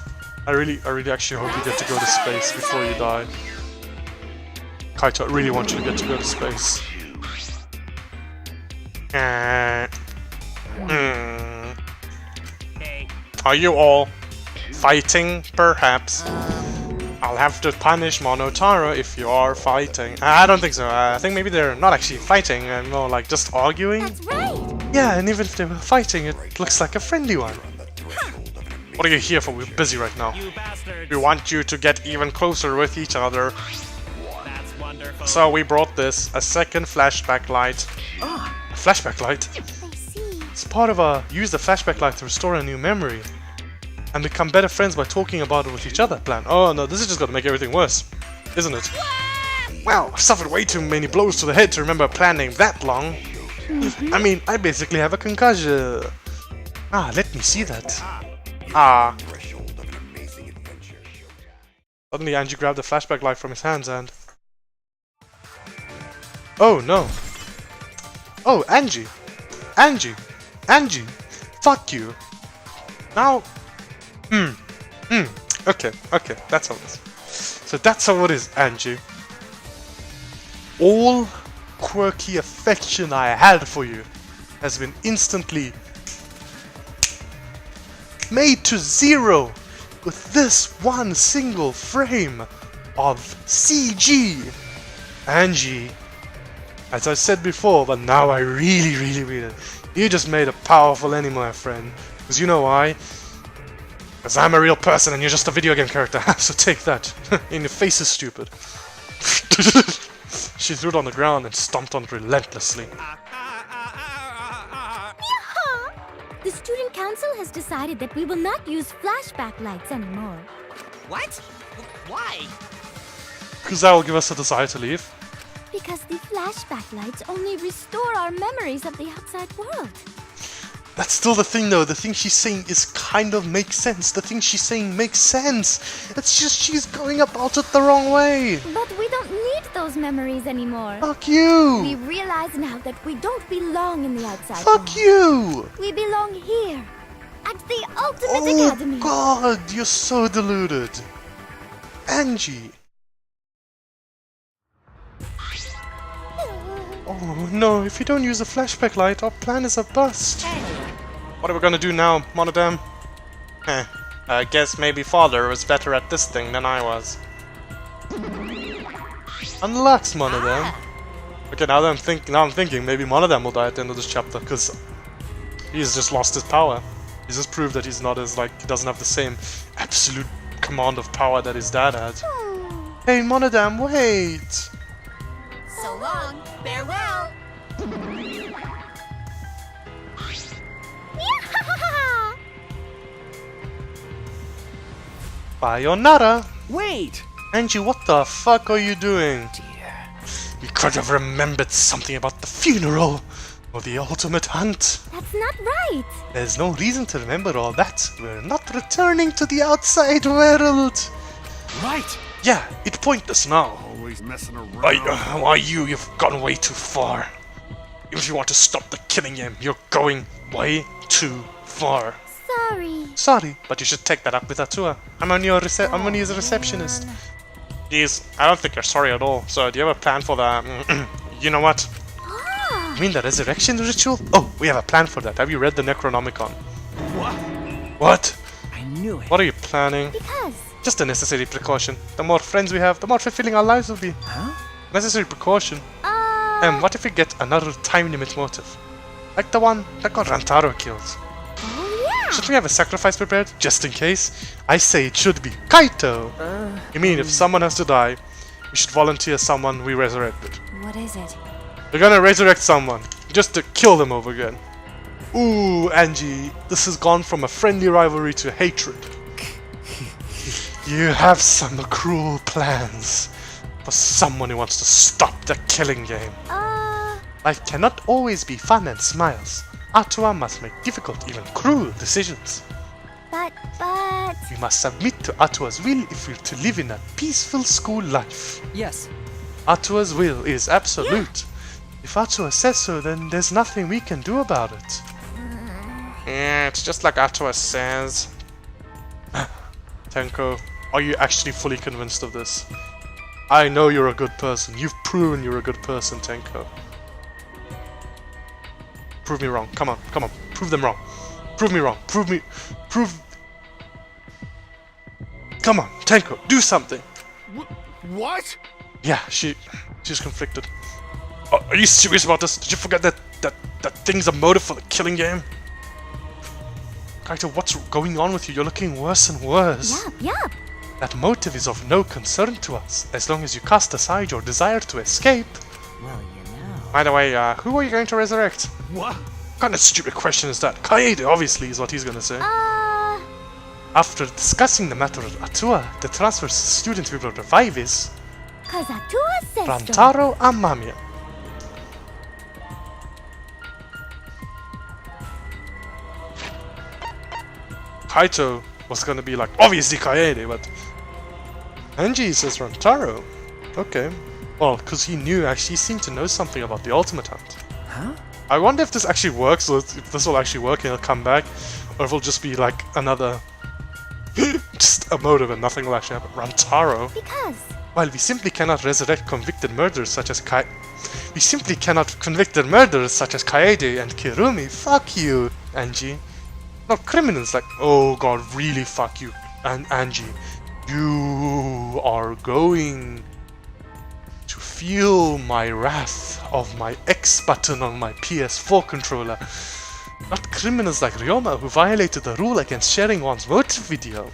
I really actually hope you get to go to space before you die. Kaito, I really want you to get to go to space. Are you all fighting, perhaps? I'll have to punish Monotaro if you are fighting. I don't think so. I think maybe they're not actually fighting, and more like just arguing. That's right. Yeah, and even if they were fighting, it looks like a friendly one. What are you here for? We're busy right now. We want you to get even closer with each other. That's wonderful. So we brought this, a second flashback light. A flashback light? I see. It's part of a use the flashback light to restore a new memory. And become better friends by talking about it with each other plan. Oh no, this is just gonna make everything worse, isn't it? Wow, I've suffered way too many blows to the head to remember planning that long. I mean, I basically have a concussion. Ah, let me see that. Ah. Suddenly Angie grabbed the flashback light from his hands and... Oh no. Oh, Angie. Angie. Angie. Fuck you. Now... Okay, that's how it is. So that's how it is, Angie. All quirky affection I had for you has been instantly made to zero with this one single frame of CG. Angie, as I said before, but now I really mean it, you just made a powerful enemy, my friend. Because you know why? Because I'm a real person and you're just a video game character, so take that. And your face is stupid. She threw it on the ground and stomped on it relentlessly. The student council has decided that we will not use flashback lights anymore. What? Why? Because that will give us a desire to leave. Because the flashback lights only restore our memories of the outside world. That's still the thing though, the thing she's saying is kind of makes sense. The thing she's saying makes sense. It's just she's going about it the wrong way. But we don't need those memories anymore. Fuck you! We realize now that we don't belong in the outside Fuck world. you! We belong here, at the Ultimate Academy. Oh god, you're so deluded. Angie. Oh no, if you don't use a flashback light, our plan is a bust. What are we gonna do now, Monodam? I guess maybe father was better at this thing than I was. Unlocks Monodam. Okay, now I'm thinking maybe Monodam will die at the end of this chapter, because he's just lost his power. He's just proved that he's not as, like, he doesn't have the same absolute command of power that his dad had. Hey Monodam, wait! So long. Farewell. Sayonara! Wait! Angie, what the fuck are you doing? Dear. You could have remembered something about the funeral or the ultimate hunt. That's not right. There's no reason to remember all that. We're not returning to the outside world. Right! Yeah, it's pointless now. Always messing around. Why you've gone way too far. If you want to stop the killing him, you're going way too far. Sorry. Sorry, but you should take that up with Atua. I'm only his receptionist. Jeez, I don't think you're sorry at all. So, do you have a plan for that? You know what? You mean the resurrection ritual? Oh, we have a plan for that. Have you read the Necronomicon? What? What? I knew it. What are you planning? Because. Just a necessary precaution. The more friends we have, the more fulfilling our lives will be. Huh? Necessary precaution. And what if we get another time limit motive? Like the one that got Rantaro killed. Oh, yeah. Should we have a sacrifice prepared, just in case? I say it should be Kaito! You mean if someone has to die, we should volunteer someone we resurrected. What is it? We're gonna resurrect someone, just to kill them over again. Ooh, Angie, this has gone from a friendly rivalry to hatred. You have some cruel plans for someone who wants to stop the killing game. Life cannot always be fun and smiles. Atua must make difficult, even cruel decisions. But. We must submit to Atua's will if we're to live in a peaceful school life. Yes. Atua's will is absolute. If Atua says so, then there's nothing we can do about it. Yeah, it's just like Atua says. Tenko, are you actually fully convinced of this? I know you're a good person. You've proven you're a good person, Tenko. Prove me wrong. Come on, come on. Prove them wrong. Prove me wrong. Prove... Come on, Tenko, do something. What? Yeah, she's conflicted. Oh, are you serious about this? Did you forget that thing's a motive for the killing game? Kaito, what's going on with you? You're looking worse and worse. Yup. That motive is of no concern to us, as long as you cast aside your desire to escape. Well, you know. By the way, who are you going to resurrect? What? What kind of stupid question is that? Kaede, obviously, is what he's gonna say. After discussing the matter with Atua, the transfer student we will revive is... Cause Atua says so. Rantaro Amamiya. Kaito was gonna be like, obviously Kaede, but... Angie says Rantaro. Okay. Well, because he seemed to know something about the Ultimate Hunt. Huh? I wonder if this actually works, or if this will actually work and he'll come back, or if it'll just be like another... just a motive and nothing will actually happen. Rantaro? Because. While we simply cannot resurrect convicted murderers such as We simply cannot convicted murderers such as Kaede and Kirumi. Fuck you, Angie. Not criminals like... Oh god, really fuck you, Angie. You are going to feel my wrath of my X button on my PS4 controller. Not criminals like Ryoma who violated the rule against sharing one's motive video.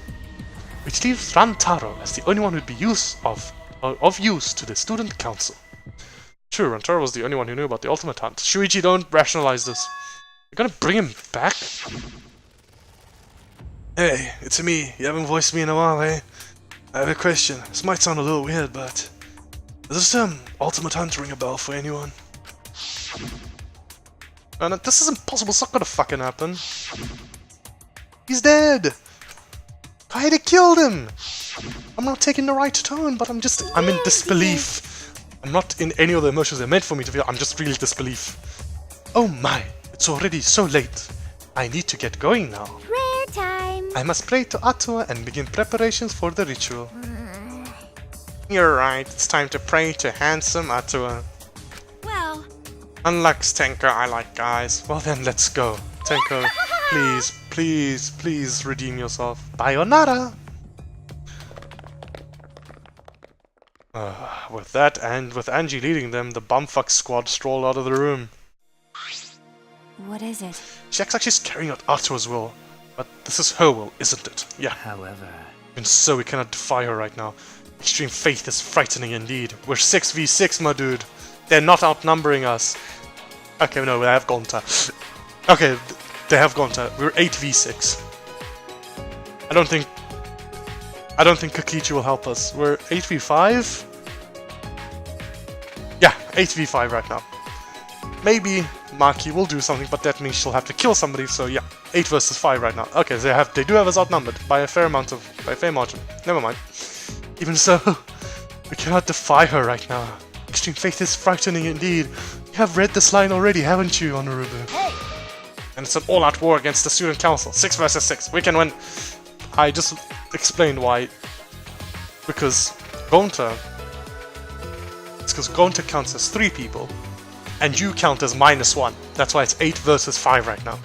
Which leaves Rantaro as the only one who'd be of use to the student council. True, Rantaro was the only one who knew about the Ultimate Hunt. Shuichi, don't rationalize this. You're gonna bring him back? Hey, it's me. You haven't voiced me in a while, eh? I have a question. This might sound a little weird, but... Does this Ultimate Hunt ring a bell for anyone? And this is impossible, it's not gonna fucking happen. He's dead! Kaede killed him! I'm not taking the right tone, but I'm in disbelief. I'm not in any of the emotions they're meant for me to feel, I'm just really disbelief. Oh my, it's already so late. I need to get going now. Prayer time. I must pray to Atua and begin preparations for the ritual. You're right, it's time to pray to handsome Atua. Well, Unlike Tenko, I like guys. Well then, let's go. Tenko, please, please, please redeem yourself. Bayonara! With that, and with Angie leading them, the bumfuck squad strolled out of the room. What is it? She acts like she's carrying out Atua's will, but this is her will, isn't it? Yeah. However... Even so, we cannot defy her right now. Extreme faith is frightening indeed. We're 6v6, my dude. They're not outnumbering us. Okay, no, they have Gonta. Okay, they have Gonta. We're 8v6. I don't think Kakichi will help us. We're 8v5? Yeah, 8v5 right now. Maybe Maki will do something, but that means she'll have to kill somebody, so yeah. 8 versus 5 right now. Okay, they do have us outnumbered by a fair margin. Never mind. Even so, we cannot defy her right now. Extreme faith is frightening indeed. You have read this line already, haven't you, Honorubu? hey, And it's an all-out war against the student council. 6 versus 6. We can win. I just explained why. Because Gonta. It's because Gonta counts as 3 people, and you count as -1. That's why it's 8 versus 5 right now.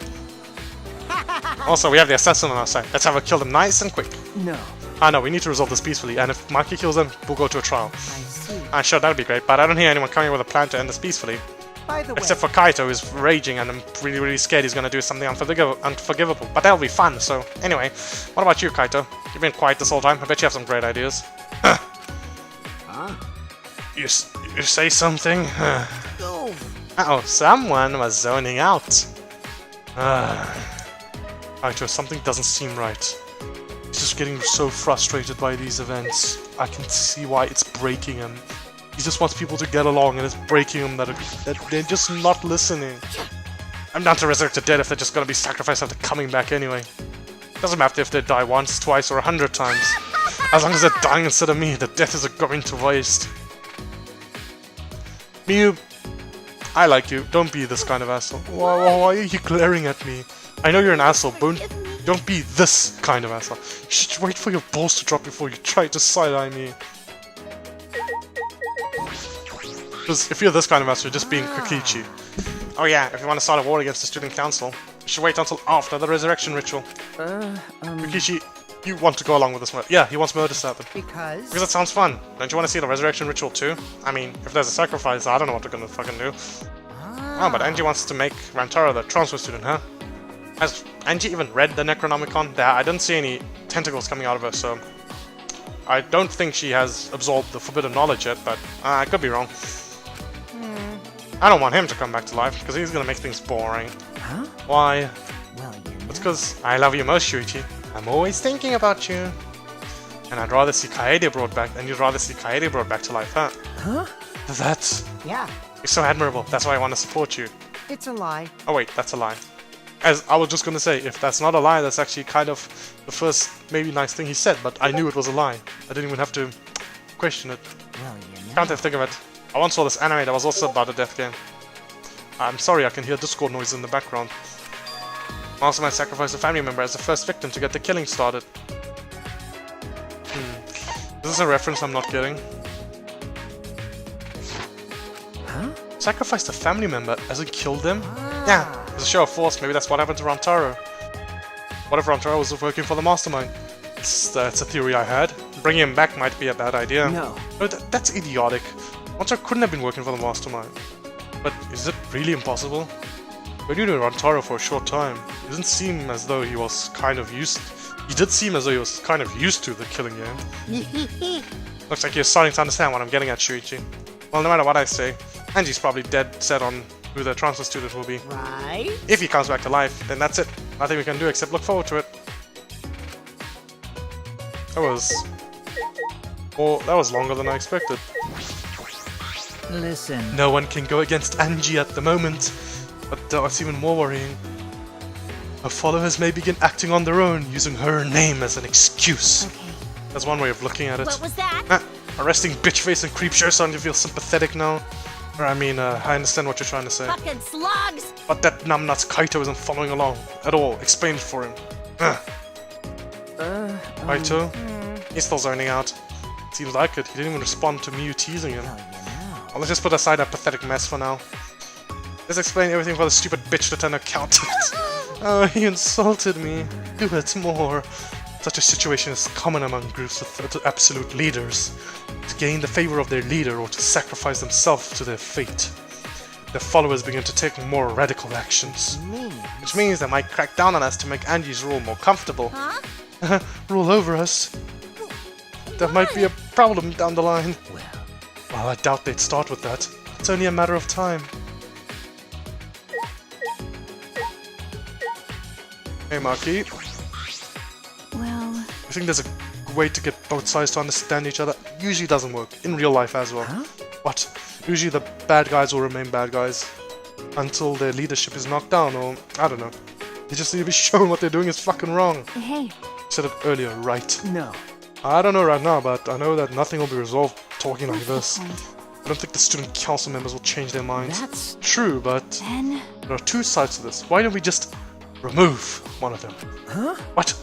Also, we have the assassin on our side. Let's have her kill them nice and quick. No. Ah no, we need to resolve this peacefully, and if Maki kills them, we'll go to a trial. I see. Sure, that would be great, but I don't hear anyone coming with a plan to end this peacefully. By the Except way, for Kaito, who's raging, and I'm really scared he's gonna do something unforgivable. But that'll be fun, so anyway. What about you, Kaito? You've been quiet this whole time. I bet you have some great ideas. Huh? You say something? go. Uh-oh, someone was zoning out. Kaito, something doesn't seem right. He's just getting so frustrated by these events. I can see why it's breaking him. He just wants people to get along, and it's breaking him that they're just not listening. I'm down to resurrect the dead if they're just gonna be sacrificed after coming back anyway. Doesn't matter if they die once, twice, or 100 times. As long as they're dying instead of me, the death is going to waste. Miyu, I like you. Don't be this kind of asshole. Why are you glaring at me? I know you're an asshole, but don't be this kind of asshole. You should wait for your balls to drop before you try to side-eye me. Because if you're this kind of asshole, you're just being Kokichi. Oh yeah, if you want to start a war against the student council, you should wait until after the resurrection ritual. Kokichi, you want to go along with this murder? Yeah, he wants murder to happen. Because Because it sounds fun. Don't you want to see the resurrection ritual too? I mean, if there's a sacrifice, I don't know what they're gonna fucking do. Oh, but Angie wants to make Rantaro the transfer student, huh? Has Angie even read the Necronomicon? I didn't see any tentacles coming out of her, so... I don't think she has absorbed the forbidden knowledge yet, but I could be wrong. I don't want him to come back to life, because he's gonna make things boring. Huh? Why? Well, you know. It's because I love you most, Shuichi. I'm always thinking about you. And I'd rather see Kaede brought back than you'd rather see Kaede brought back to life, huh? Huh? That's... Yeah, You're so admirable. That's why I want to support you. it's a lie. Oh wait, that's a lie. As I was just gonna say, if that's not a lie, that's actually kind of the first maybe nice thing he said, but I knew it was a lie. I didn't even have to question it. Well, you know. Can't even think of it. I once saw this anime that was also about a death game. I'm sorry, I can hear Discord noise in the background. Mastermind sacrificed a family member as the first victim to get the killing started. This is a reference I'm not getting. Huh? Sacrificed a family member as in killed them? Yeah, it's a show of force. Maybe that's what happened to Rantaro. What if Rantaro was working for the Mastermind? That's a theory I had. Bringing him back might be a bad idea. No. No, that's idiotic. Rantaro couldn't have been working for the Mastermind. But is it really impossible? We knew Rantaro for a short time. It didn't seem as though he was kind of used... He did seem as though he was kind of used to the killing game. Looks like you're starting to understand what I'm getting at, Shuichi. Well, no matter what I say, Angie's probably dead set on who the transfer student will be. Right? If he comes back to life, then that's it. Nothing we can do except look forward to it. That was... Well, that was longer than I expected. Listen. No one can go against Angie at the moment, but what's even more worrying, her followers may begin acting on their own, using her name as an excuse. Okay. That's one way of looking at it. What was that? Arresting bitchface and creepshow starting to feel sympathetic now. Or I mean, I understand what you're trying to say. Fucking slugs! But that numbnuts Kaito isn't following along at all. Explain it for him. Kaito? He's still zoning out. Seems like it. He didn't even respond to Miyu teasing him. Well, you know. Well, let's just put aside that pathetic mess for now. Let's explain everything for the stupid bitch to turn accountant. Oh, he insulted me. Do it more. Such a situation is common among groups with absolute leaders. To gain the favor of their leader or to sacrifice themselves to their fate. Their followers begin to take more radical actions. Which means they might crack down on us to make Angie's rule more comfortable. Huh? Rule over us. That might be a problem down the line. Well, I doubt they'd start with that. It's only a matter of time. Hey, Maki. Well, I think there's a way to get both sides to understand each other. Usually doesn't work. In real life as well. Huh? But usually the bad guys will remain bad guys until their leadership is knocked down, or I don't know. They just need to be shown what they're doing is fucking wrong. hey, I said it earlier, right? No. I don't know right now, but I know that nothing will be resolved talking like this. point. I don't think the student council members will change their minds. That's True, but Then, there are two sides to this. Why don't we just remove one of them? huh? What?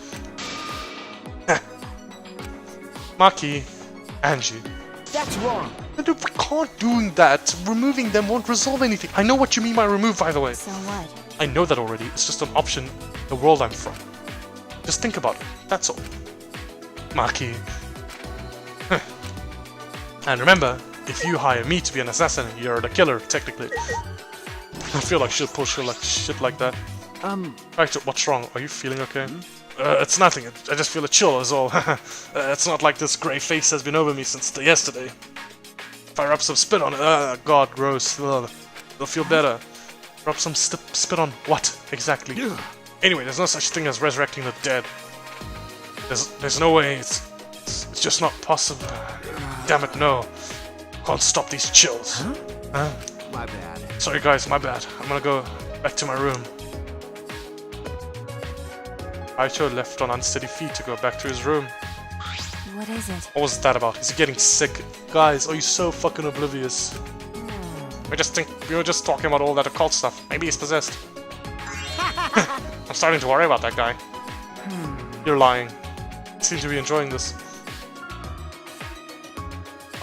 Maki, Angie. That's wrong. And we can't doing that. Removing them won't resolve anything. I know what you mean by remove, by the way. So what? I know that already. It's just an option in the world I'm from. Just think about it. That's all. Maki. And remember, if you hire me to be an assassin, you're the killer, technically. I feel like shit push like shit like that. Right, what's wrong? Are you feeling okay? It's nothing. I just feel a chill is all. It's not like this grey face has been over me since yesterday. If I rub some spit on it, god, gross. It'll feel better. Rub some spit on what exactly? Anyway, there's no such thing as resurrecting the dead. There's no way. It's just not possible. Damn it, no. Can't stop these chills. Huh? My bad. Sorry guys, my bad. I'm gonna go back to my room. Aito left on unsteady feet to go back to his room. What is it? What was that about? Is he getting sick? Guys, are you so fucking oblivious? We were just talking about all that occult stuff. Maybe he's possessed. I'm starting to worry about that guy. You're lying. You seem to be enjoying this.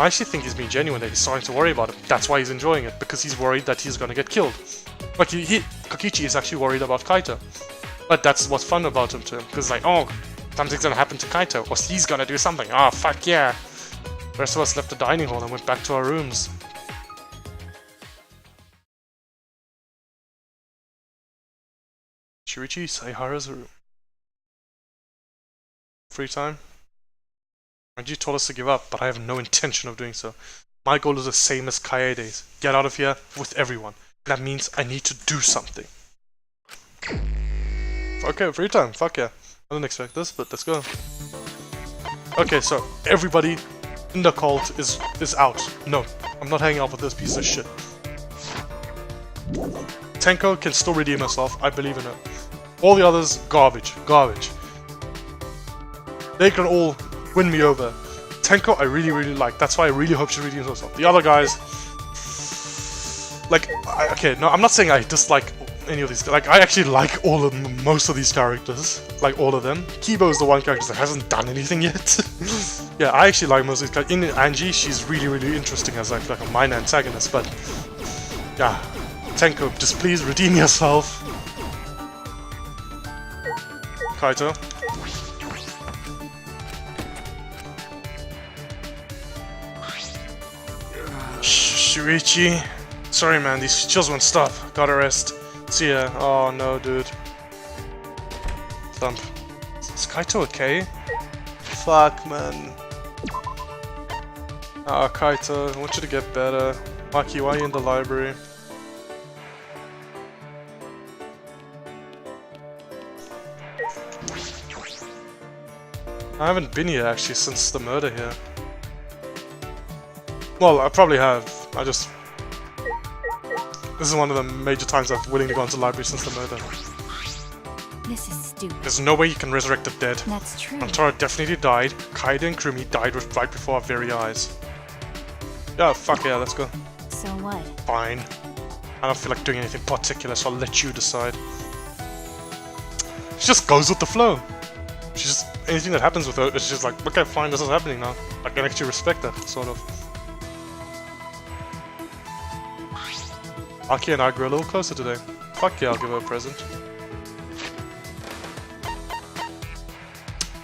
I actually think he's being genuine that he's starting to worry about it. That's why he's enjoying it, because he's worried that he's gonna get killed. Like, Kokichi is actually worried about Kaito. But that's what's fun about him to him, because like, oh, something's gonna happen to Kaito, or he's gonna do something. Oh, fuck yeah! The rest of us left the dining hall and went back to our rooms. Shuichi Saihara's room. Free time? Angie told us to give up, but I have no intention of doing so. My goal is the same as Kaede's. Get out of here with everyone. That means I need to do something. Okay, free time. Fuck yeah. I didn't expect this, but let's go. Okay, so everybody in the cult is out. No, I'm not hanging out with this piece of shit. Tenko can still redeem herself. I believe in her. All the others, garbage. Garbage. They can all win me over. Tenko I really like. That's why I really hope she redeems herself. The other guys... Like, okay, no, I'm not saying I dislike any of these. Like, I actually like most of these characters. Like, all of them. Kibo is the one character that hasn't done anything yet. Yeah, I actually like most of these characters. In Angie, she's really interesting as like a minor antagonist, but... Yeah. Tenko, just please redeem yourself. Kaito. Shuichi. Sorry man, these chills won't stop. Gotta rest. See ya. Oh no, dude. Thump. Is Kaito okay? Fuck, man. Ah, Kaito, I want you to get better. Maki, why are you in the library? I haven't been here actually since the murder here. Well, I probably have. This is one of the major times I've willingly gone to the library since the murder. This is stupid. There's no way you can resurrect the dead. That's true. Antara definitely died. Kaide and Krumi died right before our very eyes. Yeah, fuck yeah, let's go. So what? Fine. I don't feel like doing anything particular, so I'll let you decide. She just goes with the flow. She just... Anything that happens with her, it's just like, okay, fine, this is happening now. I can actually respect that, sort of. Aki and I grew a little closer today. Fuck yeah, I'll give her a present.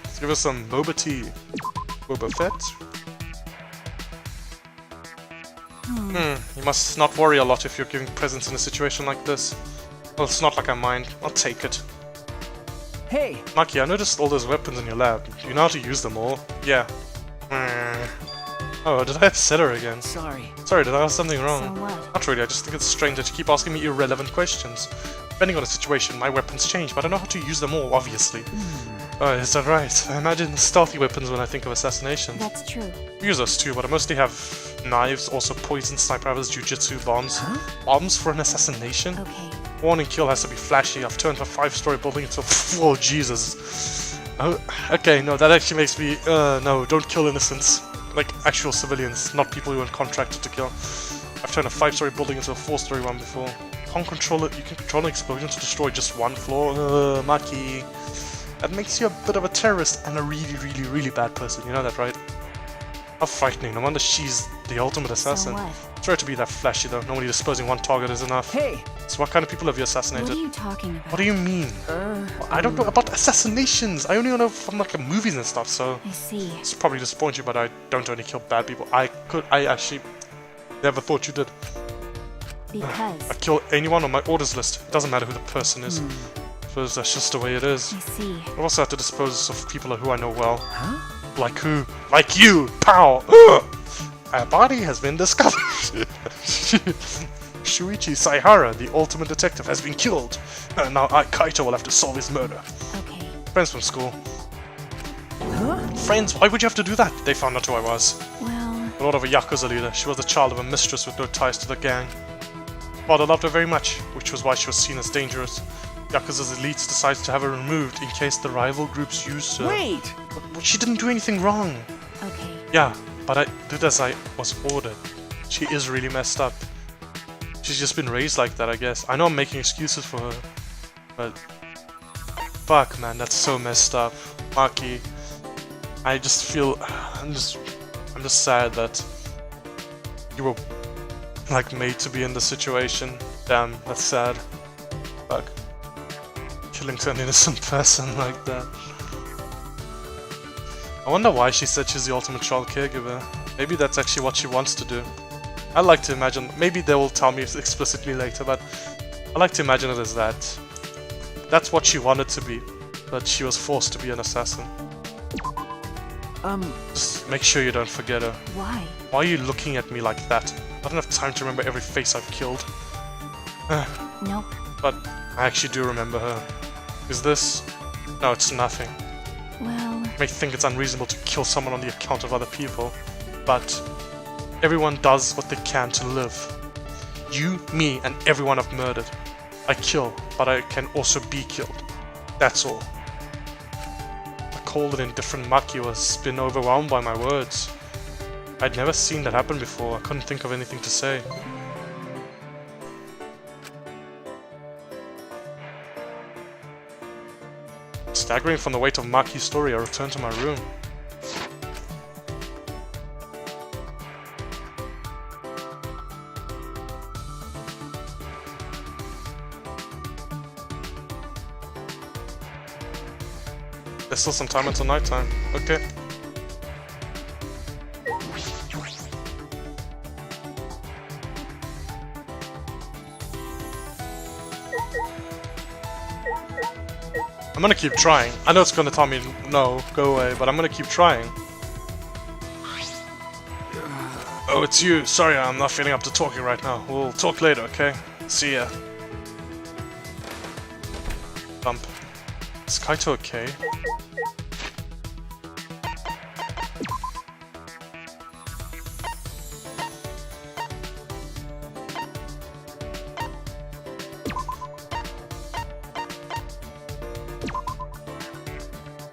Let's give her some boba tea. Boba Fett? You must not worry a lot if you're giving presents in a situation like this. Well, it's not like I mind. I'll take it. Hey! Maki, I noticed all those weapons in your lab. Do you know how to use them all? Yeah. Oh, did I upset her again? Sorry. Sorry, did I have something wrong? So what? Not really, I just think it's strange that you keep asking me irrelevant questions. Depending on the situation, my weapons change, but I know how to use them all, obviously. Oh, is that right? I imagine stealthy weapons when I think of assassination. That's true. I use those too, but I mostly have knives, also poison, sniper rifles, jujitsu, bombs. Bombs for an assassination? Okay. Warning kill has to be flashy. I've turned a 5-story building into oh Jesus. Oh, okay, no, that actually makes me no, don't kill innocents. Like actual civilians, not people who are contracted to kill. I've turned a 5-story building into a 4-story one before. Can't control it. You can control an explosion to destroy just one floor. Maki. That makes you a bit of a terrorist and a really bad person. You know that, right? How frightening. No wonder she's the ultimate assassin. So what? Try to be that flashy though. Normally disposing one target is enough. Hey! So what kind of people have you What assassinated? are you talking about? What do you mean? I don't know about assassinations. I only know from like movies and stuff, so I see. it's probably disappoint you, but I don't only kill bad people. I actually never thought you did. I Because. kill anyone on my orders list. It doesn't matter who the person is. Because that's just the way it is. I see. I also have to dispose of people who I know well. Huh? Like who? Like you! Pow! A body has been discovered! Shuichi Saihara, the ultimate detective, has been killed. Now Kaito will have to solve his murder. Okay. Friends from school. Friends? Why would you have to do that? They found out who I was. Well, A lot of a Yakuza leader. She was the child of a mistress with no ties to the gang. Father loved her very much, which was why she was seen as dangerous. Yakuza's elites decided to have her removed in case the rival groups used her. Wait! But she didn't do anything wrong. okay. Yeah, but I did as I was ordered. She is really messed up. She's just been raised like that, I guess. I know I'm making excuses for her, but fuck, man, that's so messed up. Maki, I just feel I'm just sad that you were like made to be in this situation. Damn, that's sad. Fuck, killing an innocent person like that. I wonder why she said she's the ultimate child caregiver. Maybe that's actually what she wants to do. I like to imagine, maybe they will tell me explicitly later, but I like to imagine it as that. That's what she wanted to be, but she was forced to be an assassin. Just make sure you don't forget her. Why? Why are you looking at me like that? I don't have time to remember every face I've killed. Nope. But I actually do remember her. Is this? No, it's nothing. Well, You may think it's unreasonable to kill someone on the account of other people, but everyone does what they can to live. You, me, and everyone I've murdered. I kill, but I can also be killed. That's all. The cold and indifferent Maki was been overwhelmed by my words. I'd never seen that happen before. I couldn't think of anything to say. Staggering from the weight of Maki's story, I returned to my room. There's still some time until nighttime. Okay. I'm gonna keep trying. I know it's gonna tell me no, go away, but I'm gonna keep trying. Oh, it's you. Sorry, I'm not feeling up to talking right now. We'll talk later, okay? See ya. Bump. Is Kaito okay?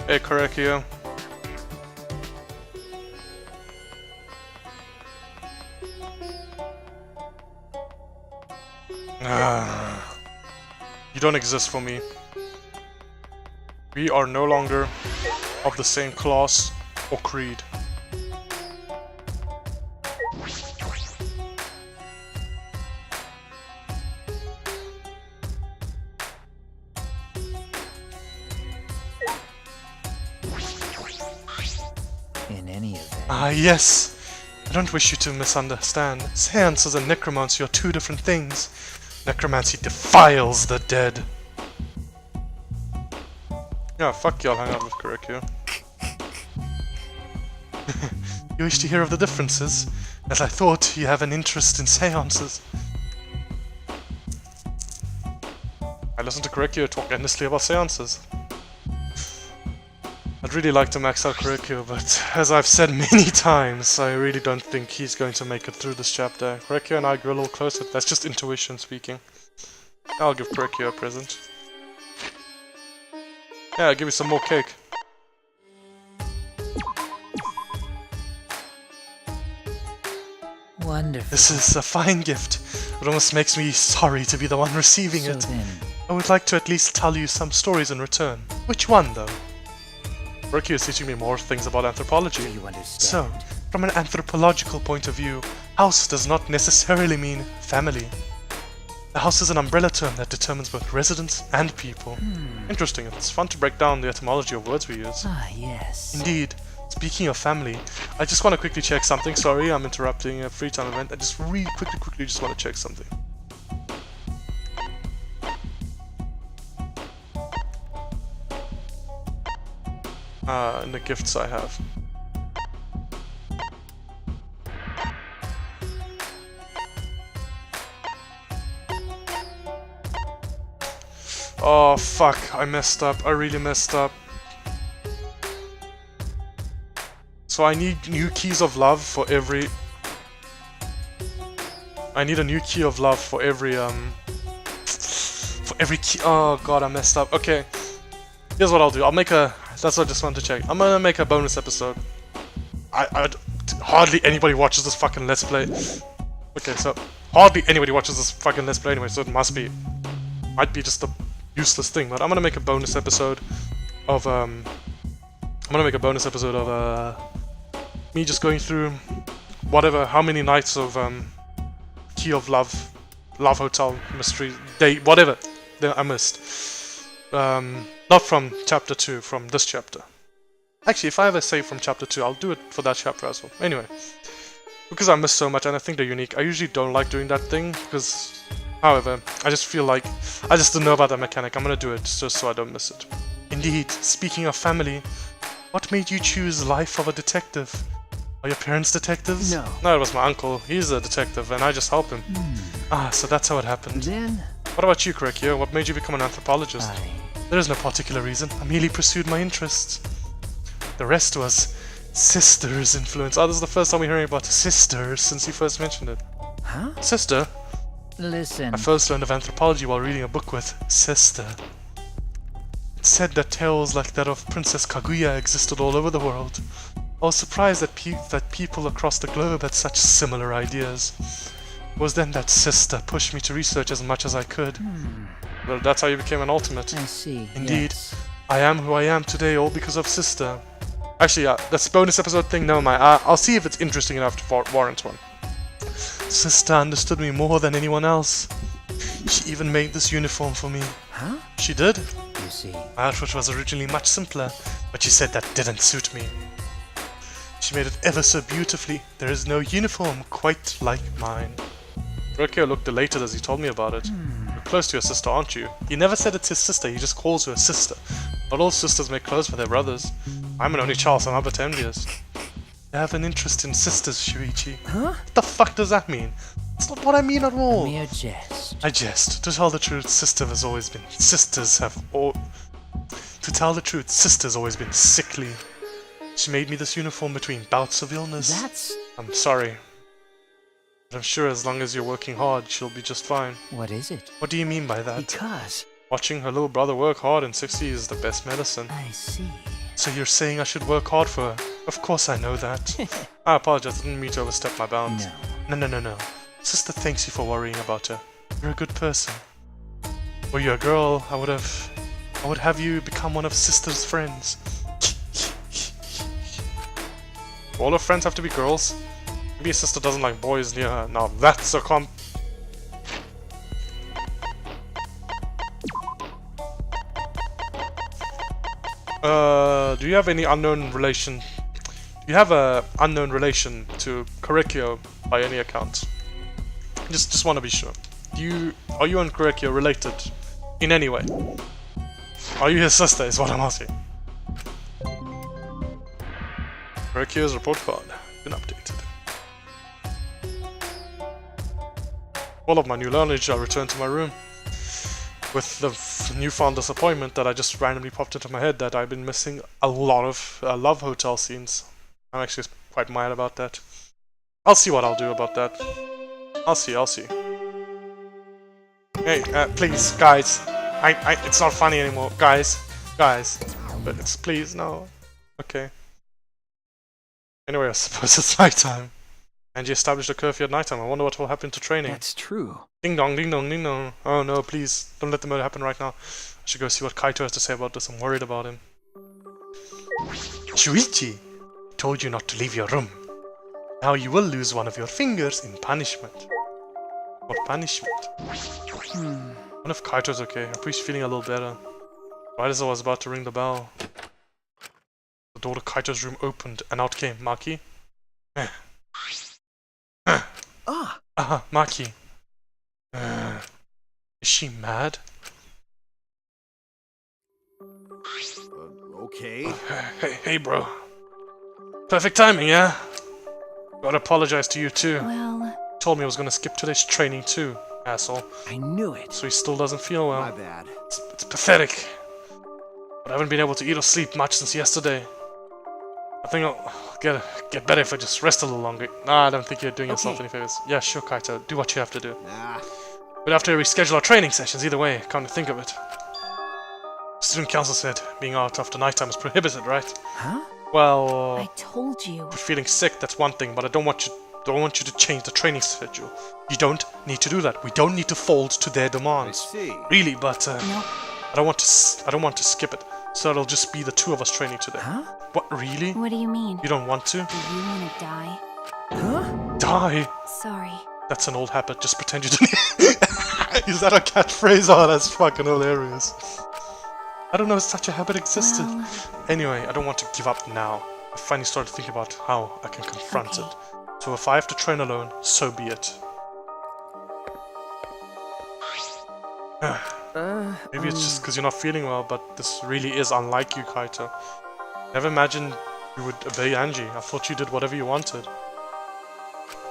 Hey, Korekio. You don't exist for me. We are no longer of the same class or creed. In any event. Ah, yes! I don't wish you to misunderstand. Seances and necromancy are two different things. Necromancy defiles the dead. Yeah, fuck you, I'll hang out with Korekio. You wish to hear of the differences? As I thought, you have an interest in seances. I listen to Korekio talk endlessly about seances. I'd really like to max out Korekio, but as I've said many times, I really don't think he's going to make it through this chapter. Korekio and I grew a little closer. That's just intuition speaking. I'll give Korekio a present. Yeah, I'll give you some more cake. Wonderful. This is a fine gift. It almost makes me sorry to be the one receiving So it. then, I would like to at least tell you some stories in return. Which one, though? Korekio is teaching me more things about anthropology. do you understand? So, From an anthropological point of view, house does not necessarily mean family. The house is an umbrella term that determines both residents and people. Interesting, it's fun to break down the etymology of words we use. Ah, yes. Indeed. Speaking of family, I just want to quickly check something. Sorry, I'm interrupting a free time event. I just really quickly just want to check something. In the gifts I have. Oh fuck, I messed up. I really messed up. So I need new keys of love for every... I need a new key of love for every key... Oh god, I messed up. Okay. Here's what I'll do. I'll make a... That's what I just wanted to check. I'm gonna make a bonus episode. Hardly anybody watches this fucking Let's Play. Okay, so... Hardly anybody watches this fucking Let's Play anyway, so it must be... Might be just a useless thing, but I'm gonna make a bonus episode of, I'm gonna make a bonus episode of, me just going through whatever, how many nights of, Key of Love, Love Hotel, Mystery, Day, whatever I missed. Not from Chapter 2, from this chapter. Actually, if I ever save from Chapter 2, I'll do it for that chapter as well. Anyway, because I missed so much and I think they're unique, I usually don't like doing that thing, because... However, I just feel like, I just don't know about that mechanic. I'm gonna do it just so I don't miss it. Indeed, speaking of family, what made you choose life of a detective? Are your parents detectives? No. No, it was my uncle. He's a detective and I just help him. Ah, so that's how it happened. Then What about you, Korekio? What made you become an anthropologist? I... There is no particular reason. I merely pursued my interests. The rest was sister's influence. Oh, this is the first time we're hearing about sisters since you first mentioned it. Huh? Sister? Listen. I first learned of anthropology while reading a book with Sister. It said that tales like that of Princess Kaguya existed all over the world. I was surprised that people across the globe had such similar ideas. It was then that Sister pushed me to research as much as I could. Well, that's how you became an ultimate. I see. Indeed. Yes. I am who I am today, all because of Sister. Actually, that's bonus episode thing, never mind. I'll see if it's interesting enough to warrant one. Sister understood me more than anyone else. She even made this uniform for me. Huh? She did. You see. My outfit was originally much simpler, but she said that didn't suit me. She made it ever so beautifully. There is no uniform quite like mine. Rokio looked elated as he told me about it. You're close to your sister, aren't you? He never said it's his sister, he just calls her a sister. Not all sisters make clothes for their brothers. I'm an only child, so I'm up at envious. I have an interest in sisters, Shuichi. Huh? What the fuck does that mean? It's not what I mean at all. Mere jest. I jest. To tell the truth, sisters always been sickly. She made me this uniform between bouts of illness. That's... I'm sorry. But I'm sure as long as you're working hard, she'll be just fine. What is it? What do you mean by that? Because... Watching her little brother work hard in 60 is the best medicine. I see. So you're saying I should work hard for her? Of course I know that. I apologize, I didn't mean to overstep my bounds. No. Sister thanks you for worrying about her. You're a good person. Were you a girl, I would have you become one of Sister's friends. All her friends have to be girls? Maybe a sister doesn't like boys near her. Now that's a do you have any unknown relation? Do you have a unknown relation to Korekio by any account? Just want to be sure. Are you and Korekio related in any way? Are you his sister? Is what I'm asking. Korekio's report card been updated. All of my new knowledge, I returned to my room with the newfound disappointment that I just randomly popped into my head that I've been missing a lot of Love Hotel scenes. I'm actually quite mad about that. I'll see what I'll do about that. I'll see. Hey, please, guys. It's not funny anymore. Guys. But it's please, no. Okay. Anyway, I suppose it's nighttime. Angie established a curfew at nighttime. I wonder what will happen to training. That's true. Ding dong, ding dong, ding dong. Oh no, please. Don't let the murder happen right now. I should go see what Kaito has to say about this. I'm worried about him. Shuichi! I told you not to leave your room. Now you will lose one of your fingers in punishment. For punishment. I wonder if Kaito's okay. I hope he's feeling a little better. Right as I was about to ring the bell, the door to Kaito's room opened and out came Maki. Maki. Is she mad? Okay. Hey, bro. Perfect timing, yeah? Gotta apologize to you too. Well, Told me I was gonna skip today's training too, asshole. I knew it. So he still doesn't feel well. My bad. It's pathetic. But I haven't been able to eat or sleep much since yesterday. I think I'll get better if I just rest a little longer. Nah, I don't think you're doing yourself any favors. Yeah, sure, Kaito. Do what you have to do. Nah. We'll have to reschedule our training sessions either way, come to think of it. Student council said being out after nighttime is prohibited, right? Huh? Well, I told you. if you're feeling sick, that's one thing, but I don't want you to change the training schedule. You don't need to do that. We don't need to fold to their I demands. see. Really, but No. I don't want to skip it. So it'll just be the two of us training today. Huh? What, really? What do you mean? You don't want to? Do you want to die? Huh? Die? Sorry. That's an old habit, just pretend you didn't. Is that a catchphrase? Oh, that's fucking hilarious. I don't know if such a habit existed. Well, Anyway, I don't want to give up now. I finally started thinking about how I can confront it. So if I have to train alone, so be it. Maybe it's just because you're not feeling well, but this really is unlike you, Kaito. Never imagined you would obey Angie. I thought you did whatever you wanted.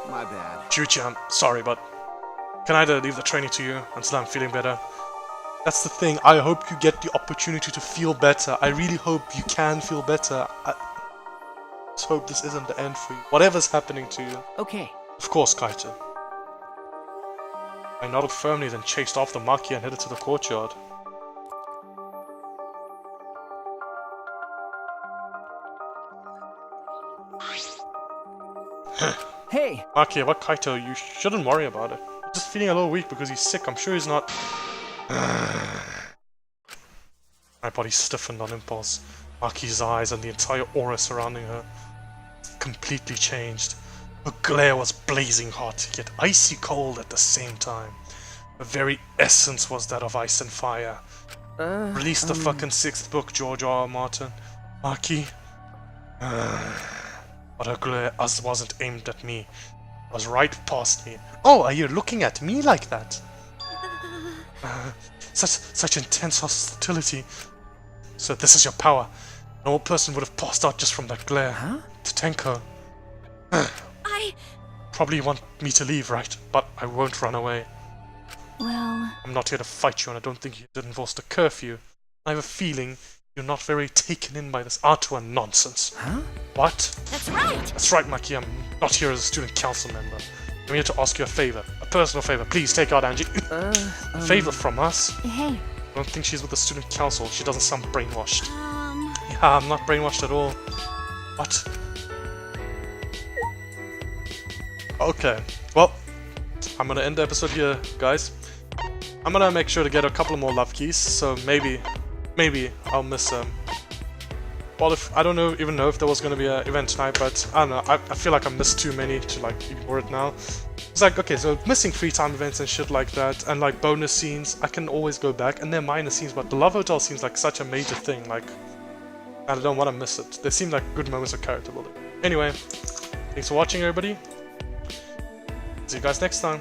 My bad. Chuchi, I'm sorry, but can I leave the training to you until I'm feeling better? That's the thing. I hope you get the opportunity to feel better. I really hope you can feel better. I just hope this isn't the end for you. Whatever's happening to you. Okay. Of course, Kaito. I nodded firmly, then chased off the Maki and headed to the courtyard. Hey! Maki, about Kaito, you shouldn't worry about it. He's just feeling a little weak because he's sick. I'm sure he's not... My body stiffened on impulse. Maki's eyes and the entire aura surrounding her completely changed. Her glare was blazing hot, yet icy cold at the same time. Her very essence was that of ice and fire. Release the fucking 6th book, George R. R. Martin. Maki. But her glare wasn't aimed at me. It was right past me. Oh, are you looking at me like that? Such intense hostility. So this is your power. An old person would have passed out just from that glare. Huh? To Tenko. Probably you want me to leave, right? But I won't run away. well, I'm not here to fight you, and I don't think you did enforce the curfew. I have a feeling you're not very taken in by this Artua nonsense. Huh? What? That's right. That's right, Maki. I'm not here as a student council member. I'm here to ask you a favor. A personal favor. Please take out Angie. A favor from us? hey, I don't think she's with the student council. She doesn't sound brainwashed. Yeah, I'm not brainwashed at all. What? Okay. Well, I'm gonna end the episode here, guys. I'm gonna make sure to get a couple more love keys, so maybe I'll miss well, if I don't even know if there was gonna be an event tonight, but I don't know. I feel like I missed too many to like ignore it now. It's like, okay, so missing free time events and shit like that, and like bonus scenes, I can always go back, and they're minor scenes, but the Love Hotel seems like such a major thing. Like, I don't want to miss it. They seem like good moments of character building. Anyway, thanks for watching, everybody. See you guys next time.